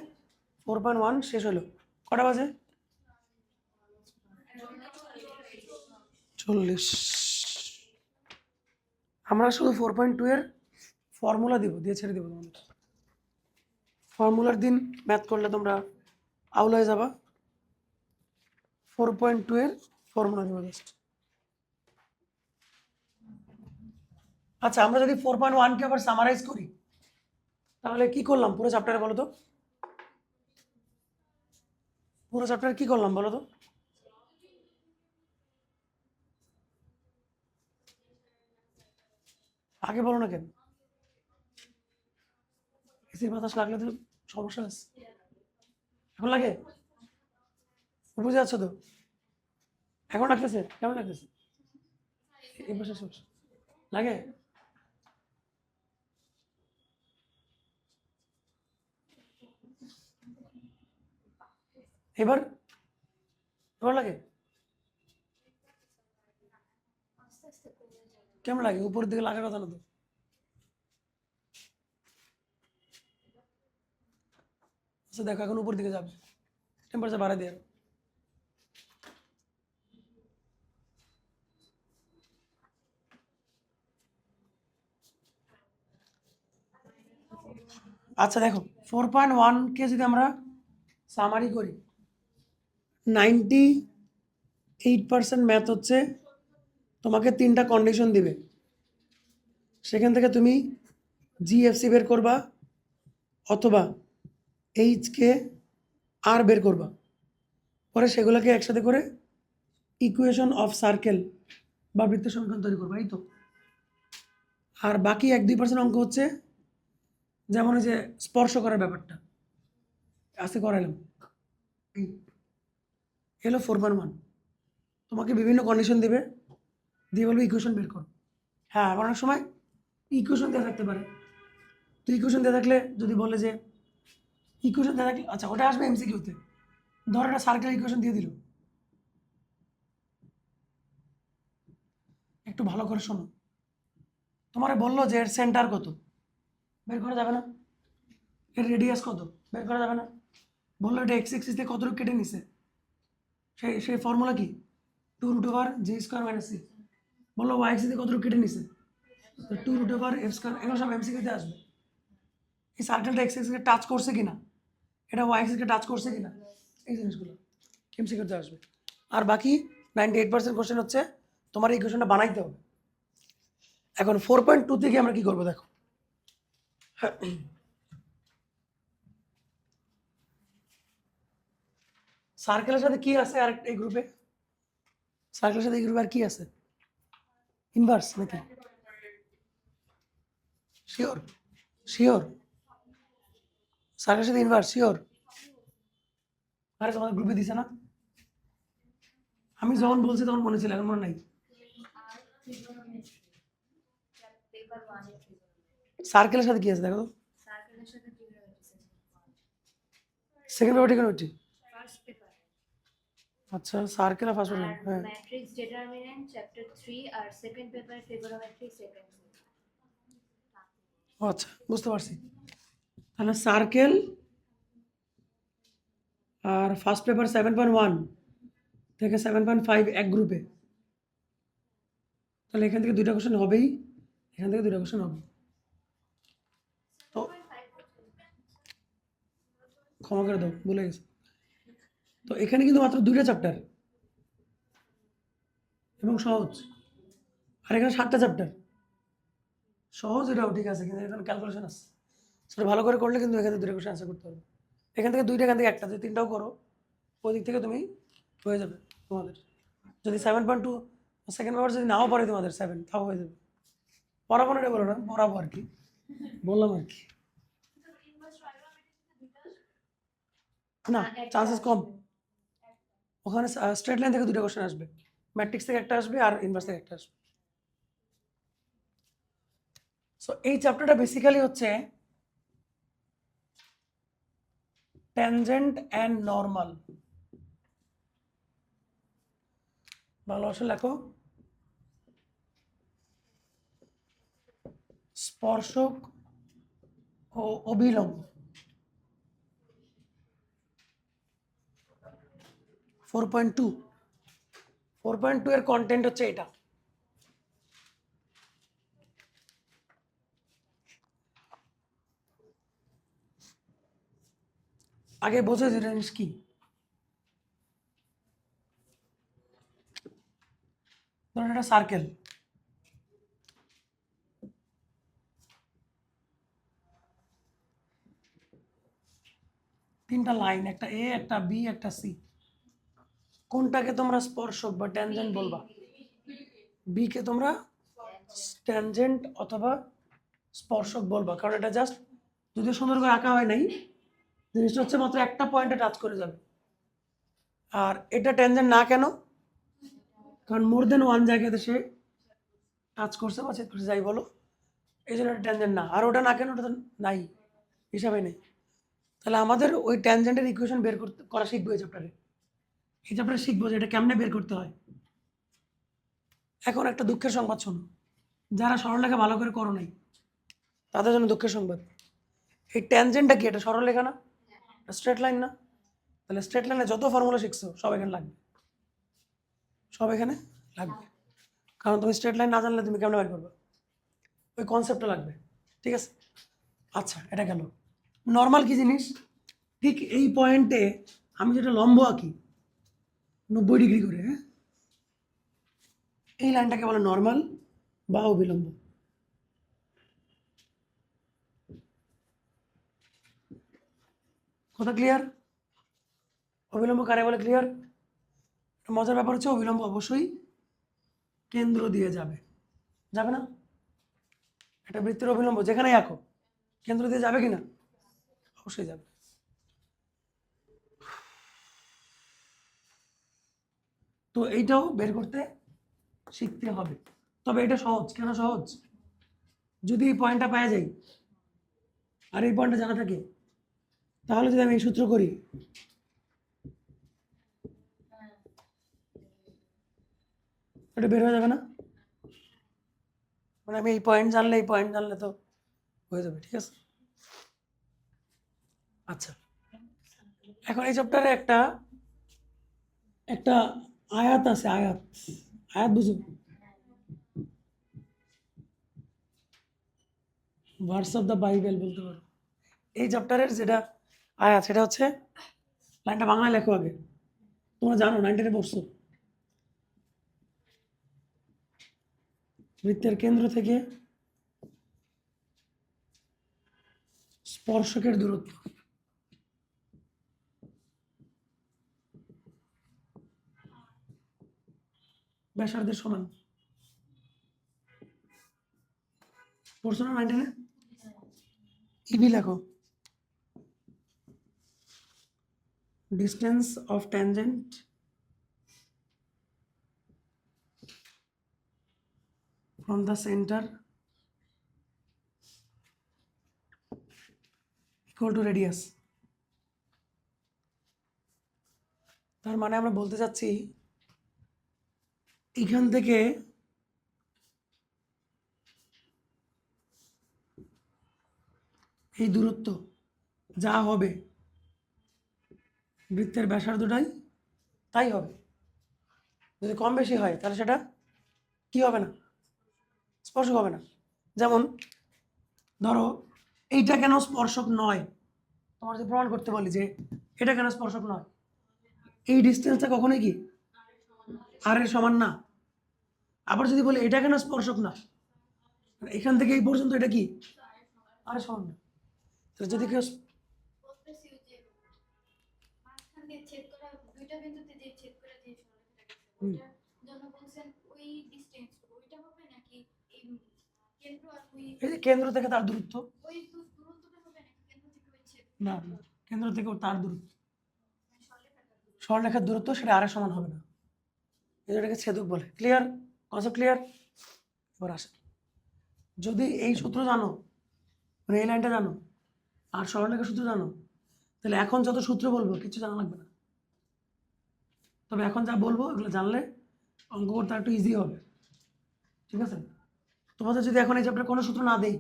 [SPEAKER 1] 4.1 শেষ হলো। কটা বাজে? 40। আমরা শুধু 4.2 এর ফর্মুলা দিব, দিয়ে ছেড়ে দেবো তোমাদের। ফর্মুলার দিন ম্যাথ করলে তোমরা আউল হয়ে যাবা। 4.2 এর ফর্মুলা দিব জাস্ট। আচ্ছা, আমরা যদি 4.1 কে আবার সামারাইজ করি তাহলে কি করলাম পুরো চ্যাপ্টারে বলো তো? পুরো চ্যাপ্টারে কি করলাম বলো তো? আগে বলো না কেন? এসির বাতাস লাগলে তো সমস্যা আছে। এখন লাগে? বুঝে যাচ্ছ তো? এখন লাগতেছে? কেমন লাগতেছে? এই বছর সমস্যা লাগে? এবার এবার লাগে? কেমন লাগে? উপরের দিকে লাগার কথা না তো? আচ্ছা দেখো, এখন উপর দিকে যাবে, টেম্পারেচার বাড়াই দিয়ে। আচ্ছা দেখো, 4.1 কে যদি আমরা সামারি করি, 98% ম্যাথ হচ্ছে তোমাকে 3টা কন্ডিশন দিবে, সেখান থেকে তুমি জিএফসি বের করবা অথবা এইচকে আর বের করবা, পরে সেগুলোকে একসাথে করে ইকুয়েশন অফ সার্কেল বা বৃত্তের সমীকরণ তৈরি করবা, এই তো। আর বাকি 1-2% অঙ্ক হচ্ছে যেমন ওই যে স্পর্শ করার ব্যাপারটা আজকে করাইলাম, এই এলো 4.1। তোমাকে বিভিন্ন কন্ডিশন দিবে, দিয়ে বলবে ইকুয়েশন বের করো। হ্যাঁ, আবার অনেক সময় ইকুয়েশন দেওয়া থাকতে পারে। তো ইকুয়েশন দেওয়া থাকলে যদি বলে যে ইকুয়েশন দেওয়া থাকলে, আচ্ছা ওটা আসবে এমসিকিউতে। ধরো একটা সার্কেল ইকুয়েশন দিয়ে দিল, একটু ভালো করে শোনো। তোমার বললো যে এর সেন্টার কত, বের করা যাবে না? এর রেডিয়াস কত, বের করা যাবে না? বললো এটা এক্স এক্সিস থেকে কতটুকু কেটে নিছে, সেই ফর্মুলা কি? 2√g²-c। বললো ওয়াই এক্সিস থেকে কতটুকু কেটে নিছে, 2√f²। এগুলো সব এমসিকিউতে আসবে। এই সার্কেলটা এক্স এক্সিসকে টাচ করছে কিনা, এটা ওয়াই এক্সিসকে টাচ করছে কিনা, এই জিনিসগুলো এমসিকিউতে আসবে। আর বাকি 98% কোশ্চেন হচ্ছে তোমার এই কোশ্চেনটা বানাইতে হবে। এখন 4.2 থেকে আমরা কি করবো দেখো। সার্কেলের সাথে কি আছে আর এই গ্রুপে? সার্কেলের সাথে এই গ্রুপে আর কি আছে? ইনভার্স নাকি? শিওর? শিওর সার্কেলের সাথে ইনভার্স শিওর? আরে তোমাদের গ্রুপে দিছে না? আমি যখন বলছি তখন মনে ছিল, এখন মনে নাই। সার্কেলের সাথে কি আছে দেখো তো। Second paper trigonometry. আচ্ছা, সার্কেল আর ফার্স্ট পেপার, হ্যাঁ।
[SPEAKER 2] ম্যাট্রিক্স ডিটারমিনেন্ট চ্যাপ্টার 3 আর সেকেন্ড পেপার ট্রিগোনোমেট্রি সেকেন্ড।
[SPEAKER 1] আচ্ছা, বুঝতে পারছি। তাহলে সার্কেল আর ফার্স্ট পেপার 7.1 থেকে 7.5 এক গ্রুপে। তাহলে এখান থেকে 2টা কোশ্চেন হবেই, এখান থেকে 2টা কোশ্চেন হবে। তো ক্ষমা করে দাও, ভুলে গেছি। তো এখানে কিন্তু মাত্র 2টা চ্যাপ্টার এবং সহজ, আর এখানে 7টা চ্যাপ্টার। সহজ, এটাও ঠিক আছে, কিন্তু এখানে ক্যালকুলেশন আছে, সেটা ভালো করে করলে কিন্তু এখান থেকে দুটো কোশ্চেন আনসার করতে পারবে। এখান থেকে দুইটা, এখান থেকে একটা, যদি তিনটাও করো ওই দিক থেকে তুমি হয়ে যাবে তোমাদের। যদি 7.2 সেকেন্ড পেপার যদি নাও পড়ে তোমাদের 7, তাও হয়ে যাবে। পড়াবো না, এটা বলো না, পড়াবো আর কি, বললাম আর কি। না, চান্সেস কম। ওখানে স্ট্রেট লাইন থেকে দুটো কোশ্চেন আসবে, ম্যাট্রিক্স থেকে একটা আসবে আর ইনভার্স থেকে একটা আসবে। সো এই চ্যাপ্টারটা বেসিক্যালি হচ্ছে ট্যানজেন্ট অ্যান্ড নর্মাল। বাংলা ভাষা লেখো স্পর্শক ও অবিলম্ব। 4.2 এর কন্টেন্ট হচ্ছে এটা। আগে বোঝো যে জিনিস কি। ধরুন এটা সার্কেল, তিনটা লাইন, একটা এ, একটা বি, একটা সি। কোনটাকে তোমরা স্পর্শক বা ট্যানজেন্ট বলবা? বি কে তোমরা ট্যানজেন্ট অথবা স্পর্শক বলবা, কারণ এটা জাস্ট যদি সুন্দর করে আঁকা হয় নাই, জিনিসটা হচ্ছে মাত্র একটা পয়েন্টে টাচ করে যাবে। আর এটা ট্যানজেন্ট না কেন? কারণ মোর দেন ওয়ান জায়গাতে সে টাচ করছে বা ছেদ করছে, যাই বলো, এই জন্য এটা ট্যানজেন্ট না। আর ওটা না কেন? ওটা তো নাই, হিসাবে নেই। তাহলে আমাদের ওই ট্যানজেন্টের ইকুয়েশন বের করা শিখবো এই চ্যাপ্টারে। এই চ্যাপ্টারে শিখবো যে এটা কেমনে বের করতে হয়। এখন একটা দুঃখের সংবাদ শোনো, যারা সরলরেখা ভালো করে করো নাই তাদের জন্য দুঃখের সংবাদ। এই ট্যানজেন্টটা কি? এটা সরলরেখা না, স্ট্রেট লাইন না? তাহলে স্ট্রেট লাইনে যত ফর্মুলা শিখছো সব এখানে লাগবে, সব এখানে লাগবে। কারণ তুমি স্ট্রেট লাইন না জানলে তুমি কেমনে বের করবে? ওই কনসেপ্টটা লাগবে, ঠিক আছে? আচ্ছা, এটা গেল। নর্মাল কি জিনিস? ঠিক এই পয়েন্টে আমি যেটা লম্ব আঁকি 90 ডিগ্রি করে, হ্যাঁ, এই লাইনটাকে বলে নর্মাল বা অবিলম্ব। কথা ক্লিয়ার? অবিলম্ব কারে বলে? ক্লিয়ার? মজার ব্যাপার হচ্ছে অবিলম্ব অবশ্যই কেন্দ্র দিয়ে যাবে, যাবে না? একটা বৃত্তের অবিলম্ব যেখানেই আঁকো কেন্দ্র দিয়ে যাবে কি না? অবশ্যই যাবে। তো এইটাও বের করতে শিখতে হবে। তবে এটা সহজ। কেন সহজ? যদি এই পয়েন্টটা পাওয়া যায় আর এই পয়েন্টটা জানা থাকে, তাহলে যদি আমি এই সূত্র করি, এটা বের হয়ে যাবে না? মানে আমি এই পয়েন্ট জানলে, এই পয়েন্ট জানলে তো হয়ে যাবে, ঠিক আছে? আচ্ছা, এখন এই চ্যাপ্টারে একটা একটা আয়াত আছে, আয়াত। আয়াত বুঝো? ভার্স অফ দ্য বাইবেল বলতে পারো। এই চ্যাপ্টারের যেটা আয়াত, সেটা হচ্ছে, লাইনটা বাংলায় লেখো আগে, তোমরা জানো 9-10 পড়ছো। বৃত্তের কেন্দ্র থেকে স্পর্শকের দূরত্ব ব্যাসার্ধের সমান। পড়ছো না 9-10? ইবি লেখো, distance of tangent from the center equal to radius। তার মানে আমরা বলতে চাচ্ছি এখান থেকে এই দূরত্ব যা হবে বৃত্তের ব্যাসার্ধটাই তাই হবে। যদি কম বেশি হয় তাহলে সেটা কি হবে না? স্পর্শক হবে না। যেমন ধরো এইটা কেন স্পর্শক নয়, তোমার যদি প্রমাণ করতে বলি যে এটা কেন স্পর্শক নয়, এই ডিস্টেন্সটা কখনোই কি আর এর সমান না। আবার যদি বলি এটা কেন স্পর্শক না, আর এখান থেকে এই পর্যন্ত এটা কি আর সমান না। তাহলে যদি কেউ
[SPEAKER 3] বলতেছি যে মাঝখান দিয়ে ছেদ করা দুইটা বিন্দুতে যে ছেদ করে যে সরলরেখাটা গেছে ওটার জন্য বলছেন ওই ডিসটেন্স ওইটা হবে নাকি এই কেন্দ্র আর ওই
[SPEAKER 1] এই যে কেন্দ্র থেকে তার দূরত্ব,
[SPEAKER 3] ওই দূরত্বটা হবে নাকি কেন্দ্র থেকে ওই ছেদ
[SPEAKER 1] না না, কেন্দ্র থেকে তার দূরত্ব,
[SPEAKER 3] সরলরেখাটার দূরত্ব?
[SPEAKER 1] সরলরেখার দূরত্ব সেটা আর সমান হবে না, এটাকে ছেদক বলে। ক্লিয়ার? Concept clear? এবার আসে, যদি এই সূত্র জানো, মানে এই লাইনটা জানো আর সরলরেখার সূত্র জানো, তাহলে এখন যত সূত্র বলবো কিছু জানা লাগবে না। তবে এখন যা বলবো এগুলো জানলে অঙ্ক করতে একটু ইজি হবে, ঠিক আছে? তোমাদের যদি এখন এই চ্যাপ্টারে কোনো সূত্র না দেই,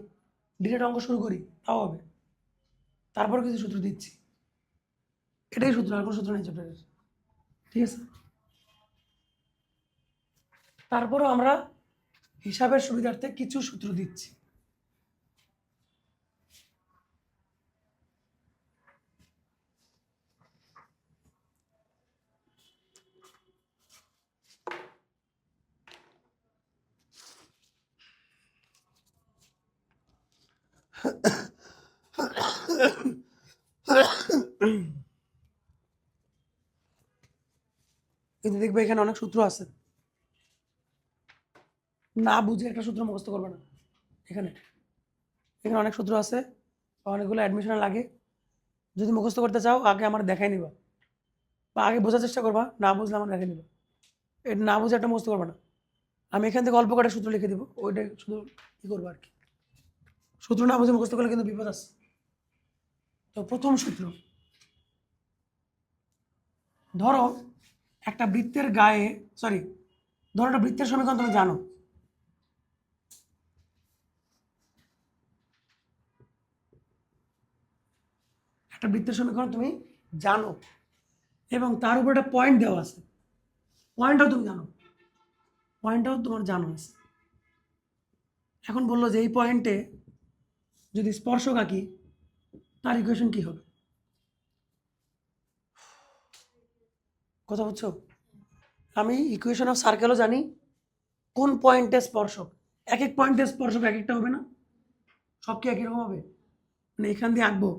[SPEAKER 1] ডিরেক্ট অঙ্ক শুরু করি, তাও হবে। তারপর কিছু সূত্র দিচ্ছি, এটাই সূত্র, আর কোনো সূত্র নেই চ্যাপ্টারের, ঠিক আছে? তারপরও আমরা হিসাবের সুবিধার্থে কিছু সূত্র দিচ্ছি। কিন্তু দেখবে এখানে অনেক সূত্র আছে, না বুঝে একটা সূত্র মুখস্থ করবে না। এখানে এখানে অনেক সূত্র আছে, অনেকগুলো অ্যাডমিশন লাগে। যদি মুখস্থ করতে চাও আগে আমার দেখাই নিবা, বা আগে বোঝার চেষ্টা করবা, না বুঝলে আমার দেখে নিবা। এটা না বুঝে একটা মুখস্থ করবে না। আমি এখান থেকে অল্প কটা সূত্র লিখে দিব, ওইটাই শুধু কী করবো আর কি। সূত্র না বুঝে মুখস্থ করলে কিন্তু বিপদ আছে। তো প্রথম সূত্র, ধরো একটা বৃত্তের গায়ে, সরি, ধরো একটা বৃত্তের সমীকরণ তুমি জানো, একটা বৃত্তের সমীকরণ তুমি জানো এবং তার উপর একটা পয়েন্ট দেওয়া আছে, পয়েন্টটাও তুমি জানো, পয়েন্টটাও তোমার জানা আছে। এখন বললো যে এই পয়েন্টে যদি স্পর্শক আঁকি তার ইকুয়েশন কি হবে? কথা বুঝছো? আমি ইকুয়েশন অফ সার্কেলও জানি, কোন পয়েন্টে স্পর্শক, এক এক পয়েন্টে স্পর্শক এক একটা হবে না, সব কি একই রকম হবে? মানে এখান দিয়ে আঁকবো,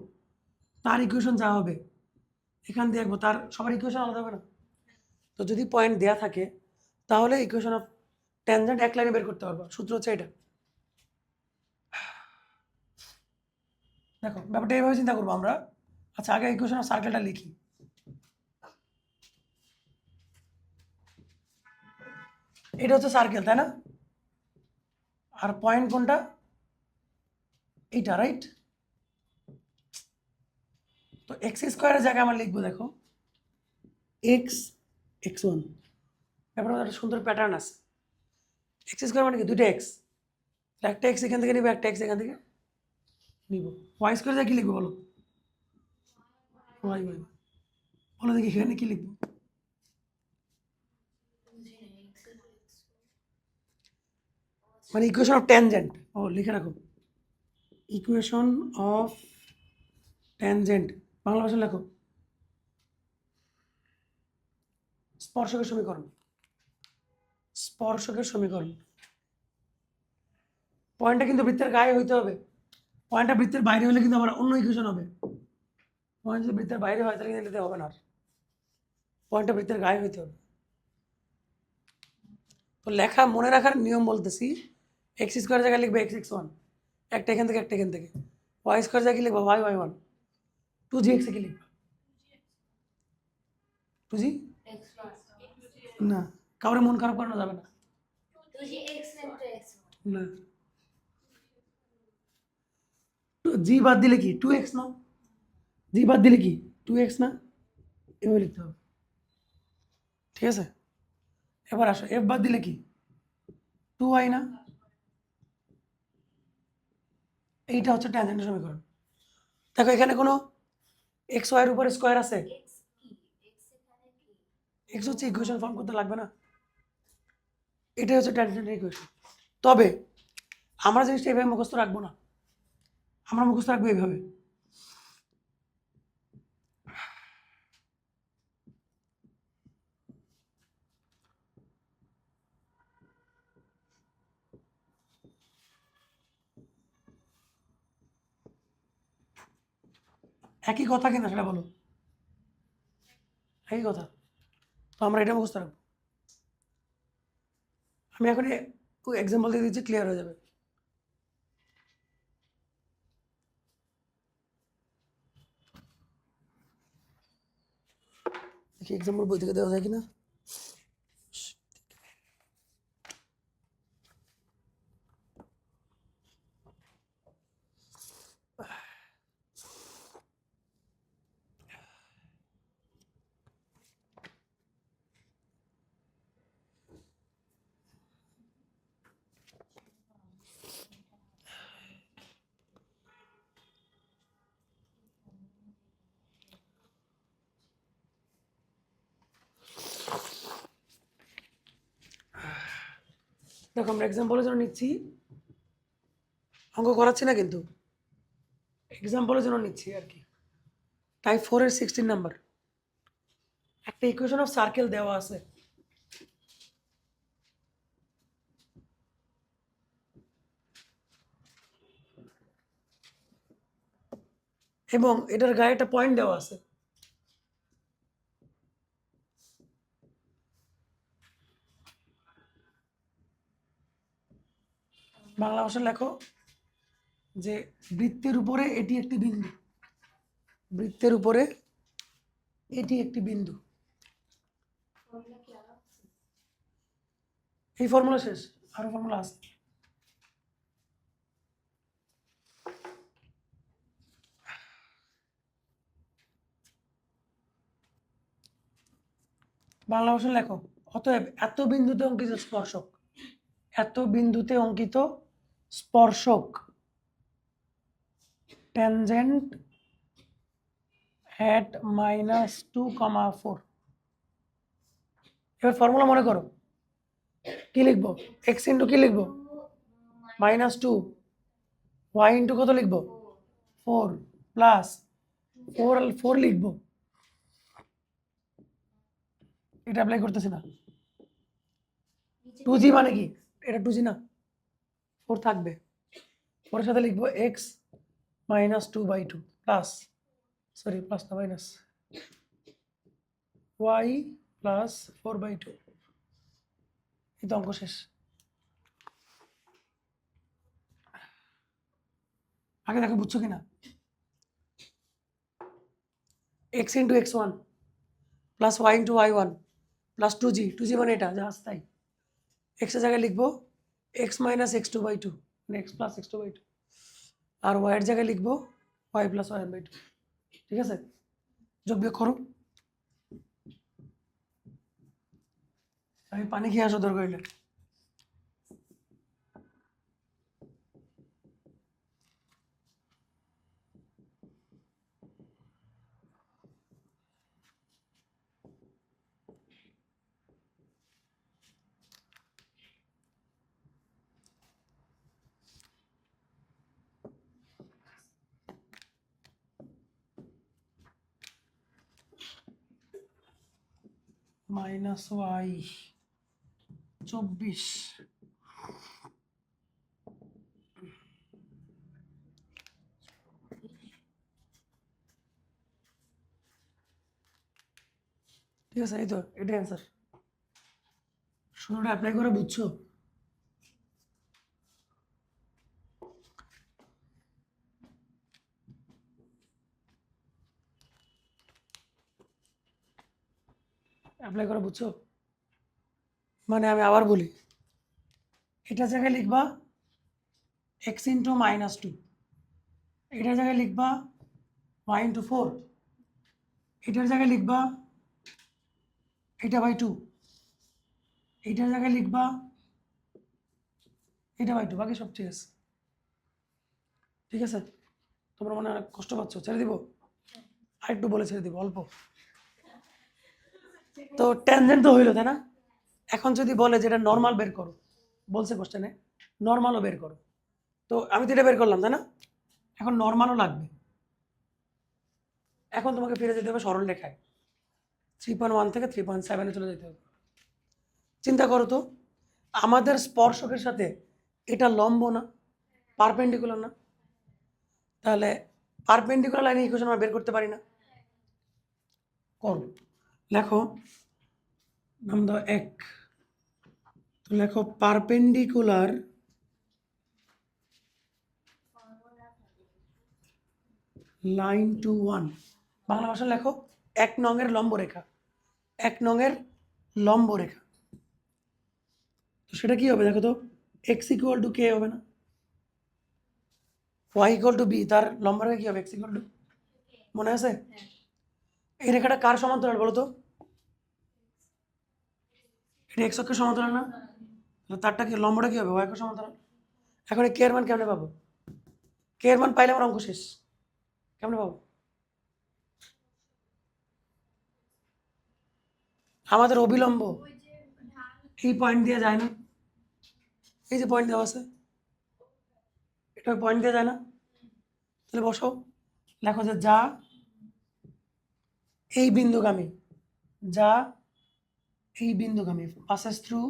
[SPEAKER 1] তার ইকুয়েশন যা হবে, এখান দিয়ে আঁকবো তার, সবার ইকুয়েশন আলাদা হবে না? তো যদি পয়েন্ট দেয়া থাকে তাহলে ইকুয়েশন অফ ট্যানজেন্ট এক লাইনে বের করতে পারবো। সূত্র হচ্ছে এটা। দেখো ব্যাপারটা এইভাবে চিন্তা করবো আমরা। আচ্ছা, আগে ইকুয়েশন অফ সার্কেলটা লিখি। এটা হচ্ছে সার্কেল, তাই না? আর পয়েন্ট কোনটা? এইটা, রাইট? তো এক্স স্কোয়ারের জায়গায় আমরা লিখবো, দেখো এক্স এক্স ওয়ান। ব্যাপারটা একটা সুন্দর প্যাটার্ন আছে। এক্স স্কোয়ার মানে কি? দুইটা এক্স, একটা এক্স এখান থেকে নিবো, একটা এক্স এখান থেকে নিব। ওয়াই স্কোয়ার যা কি লিখবো বলো? Y y. বলো দেখি এখানে কি লিখবো? মানে ইকুয়েশন অফ ট্যানজেন্ট। ও লিখে রাখো, ইকুয়েশন অফ ট্যানজেন্ট বাংলা ভাষা লেখো স্পর্শকের সমীকরণ। স্পর্শকের সমীকরণ। পয়েন্টটা কিন্তু বৃত্তের গায়ে হইতে হবে, পয়েন্টটা বৃত্তের বাইরে হলে কিন্তু আমার অন্য ইকুয়েশন হবে। পয়েন্ট যদি বৃত্তের বাইরে হয় তাহলে কিন্তু হবে না, আর পয়েন্টটা বৃত্তের গায়ে হইতে হবে। তো লেখা মনে রাখার নিয়ম বলতেছি, এক্স স্কোয়ার জায়গায় লিখবে এক্স এক্স ওয়ান, একটা এখান থেকে একটা এখান থেকে। ওয়াই স্কোয়ার জায়গায় লিখবো ওয়াই ওয়াই ওয়ান। টু জি এক্সে কি লিখবো? টু জি না, কাউরে মন খারাপ করানো যাবে না। না, জি বাদ দিলে কি টু এক্স না? জি বাদ দিলে কি টু এক্স না? এভাবে লিখতে হবে, ঠিক আছে? এবার আসো, এফ বাদ দিলে কি টু ওয়াই না? এইটা হচ্ছে ট্যানজেন্টের সমীকরণ। দেখো এখানে কোনো এক্স ওয়াইয়ের উপরে স্কোয়ার আছে? এক্স হচ্ছে ইকুয়েশন ফর্ম করতে লাগবে না, এটাই হচ্ছে ট্যানজেন্টের ইকুয়েশন। তবে আমরা জিনিসটা এইভাবে মুখস্থ রাখবো না, আমরা মুখস্থ রাখবো এইভাবে। একই কথা কিনা সেটা বলো। একই কথা। তো আমরা এটা মুখস্থ রাখবো। আমি এখন এক্সাম্পল দিয়ে দিচ্ছি, ক্লিয়ার হয়ে যাবে। দেখি এক্সাম্পল বই থেকে দেওয়া যায় কিনা। দেখো আমরা এক্সাম্পলের জন্য নিচ্ছি, অঙ্ক করাচ্ছি না কিন্তু, এক্সাম্পলের জন্য নিচ্ছি আর কি। টাইপ 4-এর 16 নাম্বার, একটা ইকুয়েশন অফ সার্কেল দেওয়া আছে। এবং এটার গায়ে একটা পয়েন্ট দেওয়া আছে। বাংলা ভাষায় লেখো যে বৃত্তের উপরে এটি একটি বিন্দু, বৃত্তের উপরে এটি একটি বিন্দু।
[SPEAKER 2] ফর্মুলা কি আরো আছে?
[SPEAKER 1] এই ফর্মুলা শেষ, আরো ফর্মুলা আছে। বাংলা ভাষায় লেখো, অতএব এত বিন্দুতে অঙ্কিত স্পর্শক, এত বিন্দুতে অঙ্কিত স্পর্শক ট্যানজেন্ট at -2, 4। এবার ফর্মুলা মনে করো, কি লিখবো? এক্স ইন্টু কি লিখবো? -2, ওয়াই ইন্টু কত লিখবো? 4 প্লাস 4 লিখবো। এটা অ্যাপ্লাই করতেছি না। 2g মানে কি? এটা 2g না, 4 থাকবে। 4 এর সাথে লিখবো x -2/2 প্লাস, সরি প্লাস না মাইনাস, y প্লাস 4/2। এই তো অঙ্ক শেষ। আগে দেখো বুঝছো কিনা। x into x1 plus y into y1 plus 2g মানে এটা যা স্থায়ী। x এর জায়গায় লিখবো x -x2/2 মানে x প্লাস x2/2, আর y এর জায়গায় লিখবো y প্লাস y1/2। ঠিক আছে, যোগ বিয়োগ করো। আমি পানি খেয়ে আসো দরকার হইলে। -y 24 ঠিক আছে, এই তো এটাই অ্যান্সার। শুরুটা অ্যাপ্লাই করে বুঝছো? অ্যাপ্লাই করে বুঝছো? মানে আমি আবার বলি, এটা জায়গায় লিখবা x ইন্টু -2, এটার জায়গায় লিখবা y ইন্টু 4, এটার জায়গায় লিখবা এটা বাই 2, এটার জায়গায় লিখবা এটা বাই 2, বাকি সব ঠিক আছে। ঠিক আছে, তোমরা মনে হয় কষ্ট পাচ্ছ, ছেড়ে দিব? আরেকটু বলে ছেড়ে দিব অল্প। তো ট্যানজেন্ট তো হইলো, তাই না? এখন যদি বলে যে এটা নর্মাল বের করো, বলছে কোশ্চেনে নর্মালও বের করো, তো আমি তো এটা বের করলাম, তাই না? এখন নর্মালও লাগবে। এখন তোমাকে ফিরে যেতে হবে সরল রেখায়, 3.1 থেকে 3.7-এ চলে যেতে হবে। চিন্তা করো তো, আমাদের স্পর্শকের সাথে এটা লম্ব না, পারপেন্ডিকুলার না, তাহলে পারপেন্ডিকুলার লাইনে ইকুয়েশন আমরা বের করতে পারি না? করো, লেখো নাম দাও 1। তো লেখো পারপেন্ডিকুলার লাইন টু 1। বাংলা ভাষা লেখো 1 নংয়ের লম্ব রেখা। 1 নংয়ের লম্ব রেখা। তো সেটা কি হবে দেখো তো, এক্স ইকুয়াল টু কে হবে না, ওয়াই ইকুয়াল টু বি, তার লম্ব রেখা কি হবে, এক্স ইকুয়াল টু, মনে আছে? এই রেখাটা কার সমান্তরাল বলো তো? এটা এক্স অক্ষের সমান্তরাল না? তাহলে তারটা কি, লম্বটা কি হবে, ওয়াই অক্ষের সমান্তরাল। এখন এই কে এর মান কেমনে পাবো? কে এর মান পাইলে আমার অঙ্ক শেষ। কেমনে পাবো? আমাদের অবিলম্ব
[SPEAKER 3] ওই যে ঢাল
[SPEAKER 1] এই পয়েন্ট দিয়ে যায় না, এই যে পয়েন্ট দেওয়া আছে, এটা পয়েন্ট দিয়ে যায় না? তাহলে বসাও, লেখো যে যা এই বিন্দুগামী, যা এই বিন্দুগামী passes through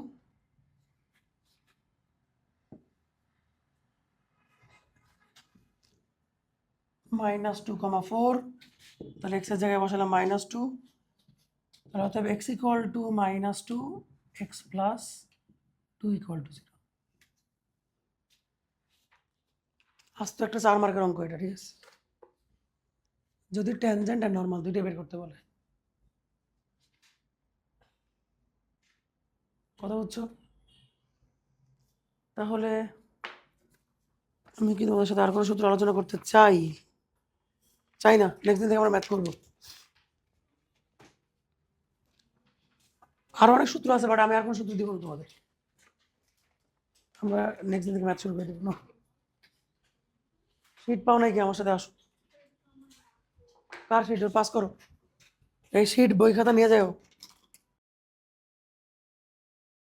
[SPEAKER 1] -2,4, তাহলে x এর জায়গায় বসালাম -2, তাহলে অতএব x equal to -2, x plus 2 equal to 0। আস্ত একটা 4 মার্কের অঙ্ক এটা, ঠিক আছে? যদি ট্যানজেন্ট আর নর্মাল দুইটা বের করতে বলে, কথা বুঝছো? তাহলে আমি কি তোমাদের সাথে আর কোনো সূত্র আলোচনা করতে চাই? চাই না, নেক্সট দিন থেকে আমরা ম্যাথ করবো। আরো অনেক সূত্র আছে, বাট আমি আর কোনো সূত্র দিব না তোমাদের, আমরা নেক্সট দিন থেকে ম্যাথ শুরু করে দেবো না। শিট পাও নাকি? আমার সাথে আসো। কার শিট? পাস করো। এই শিট বই খাতা নিয়ে যাও।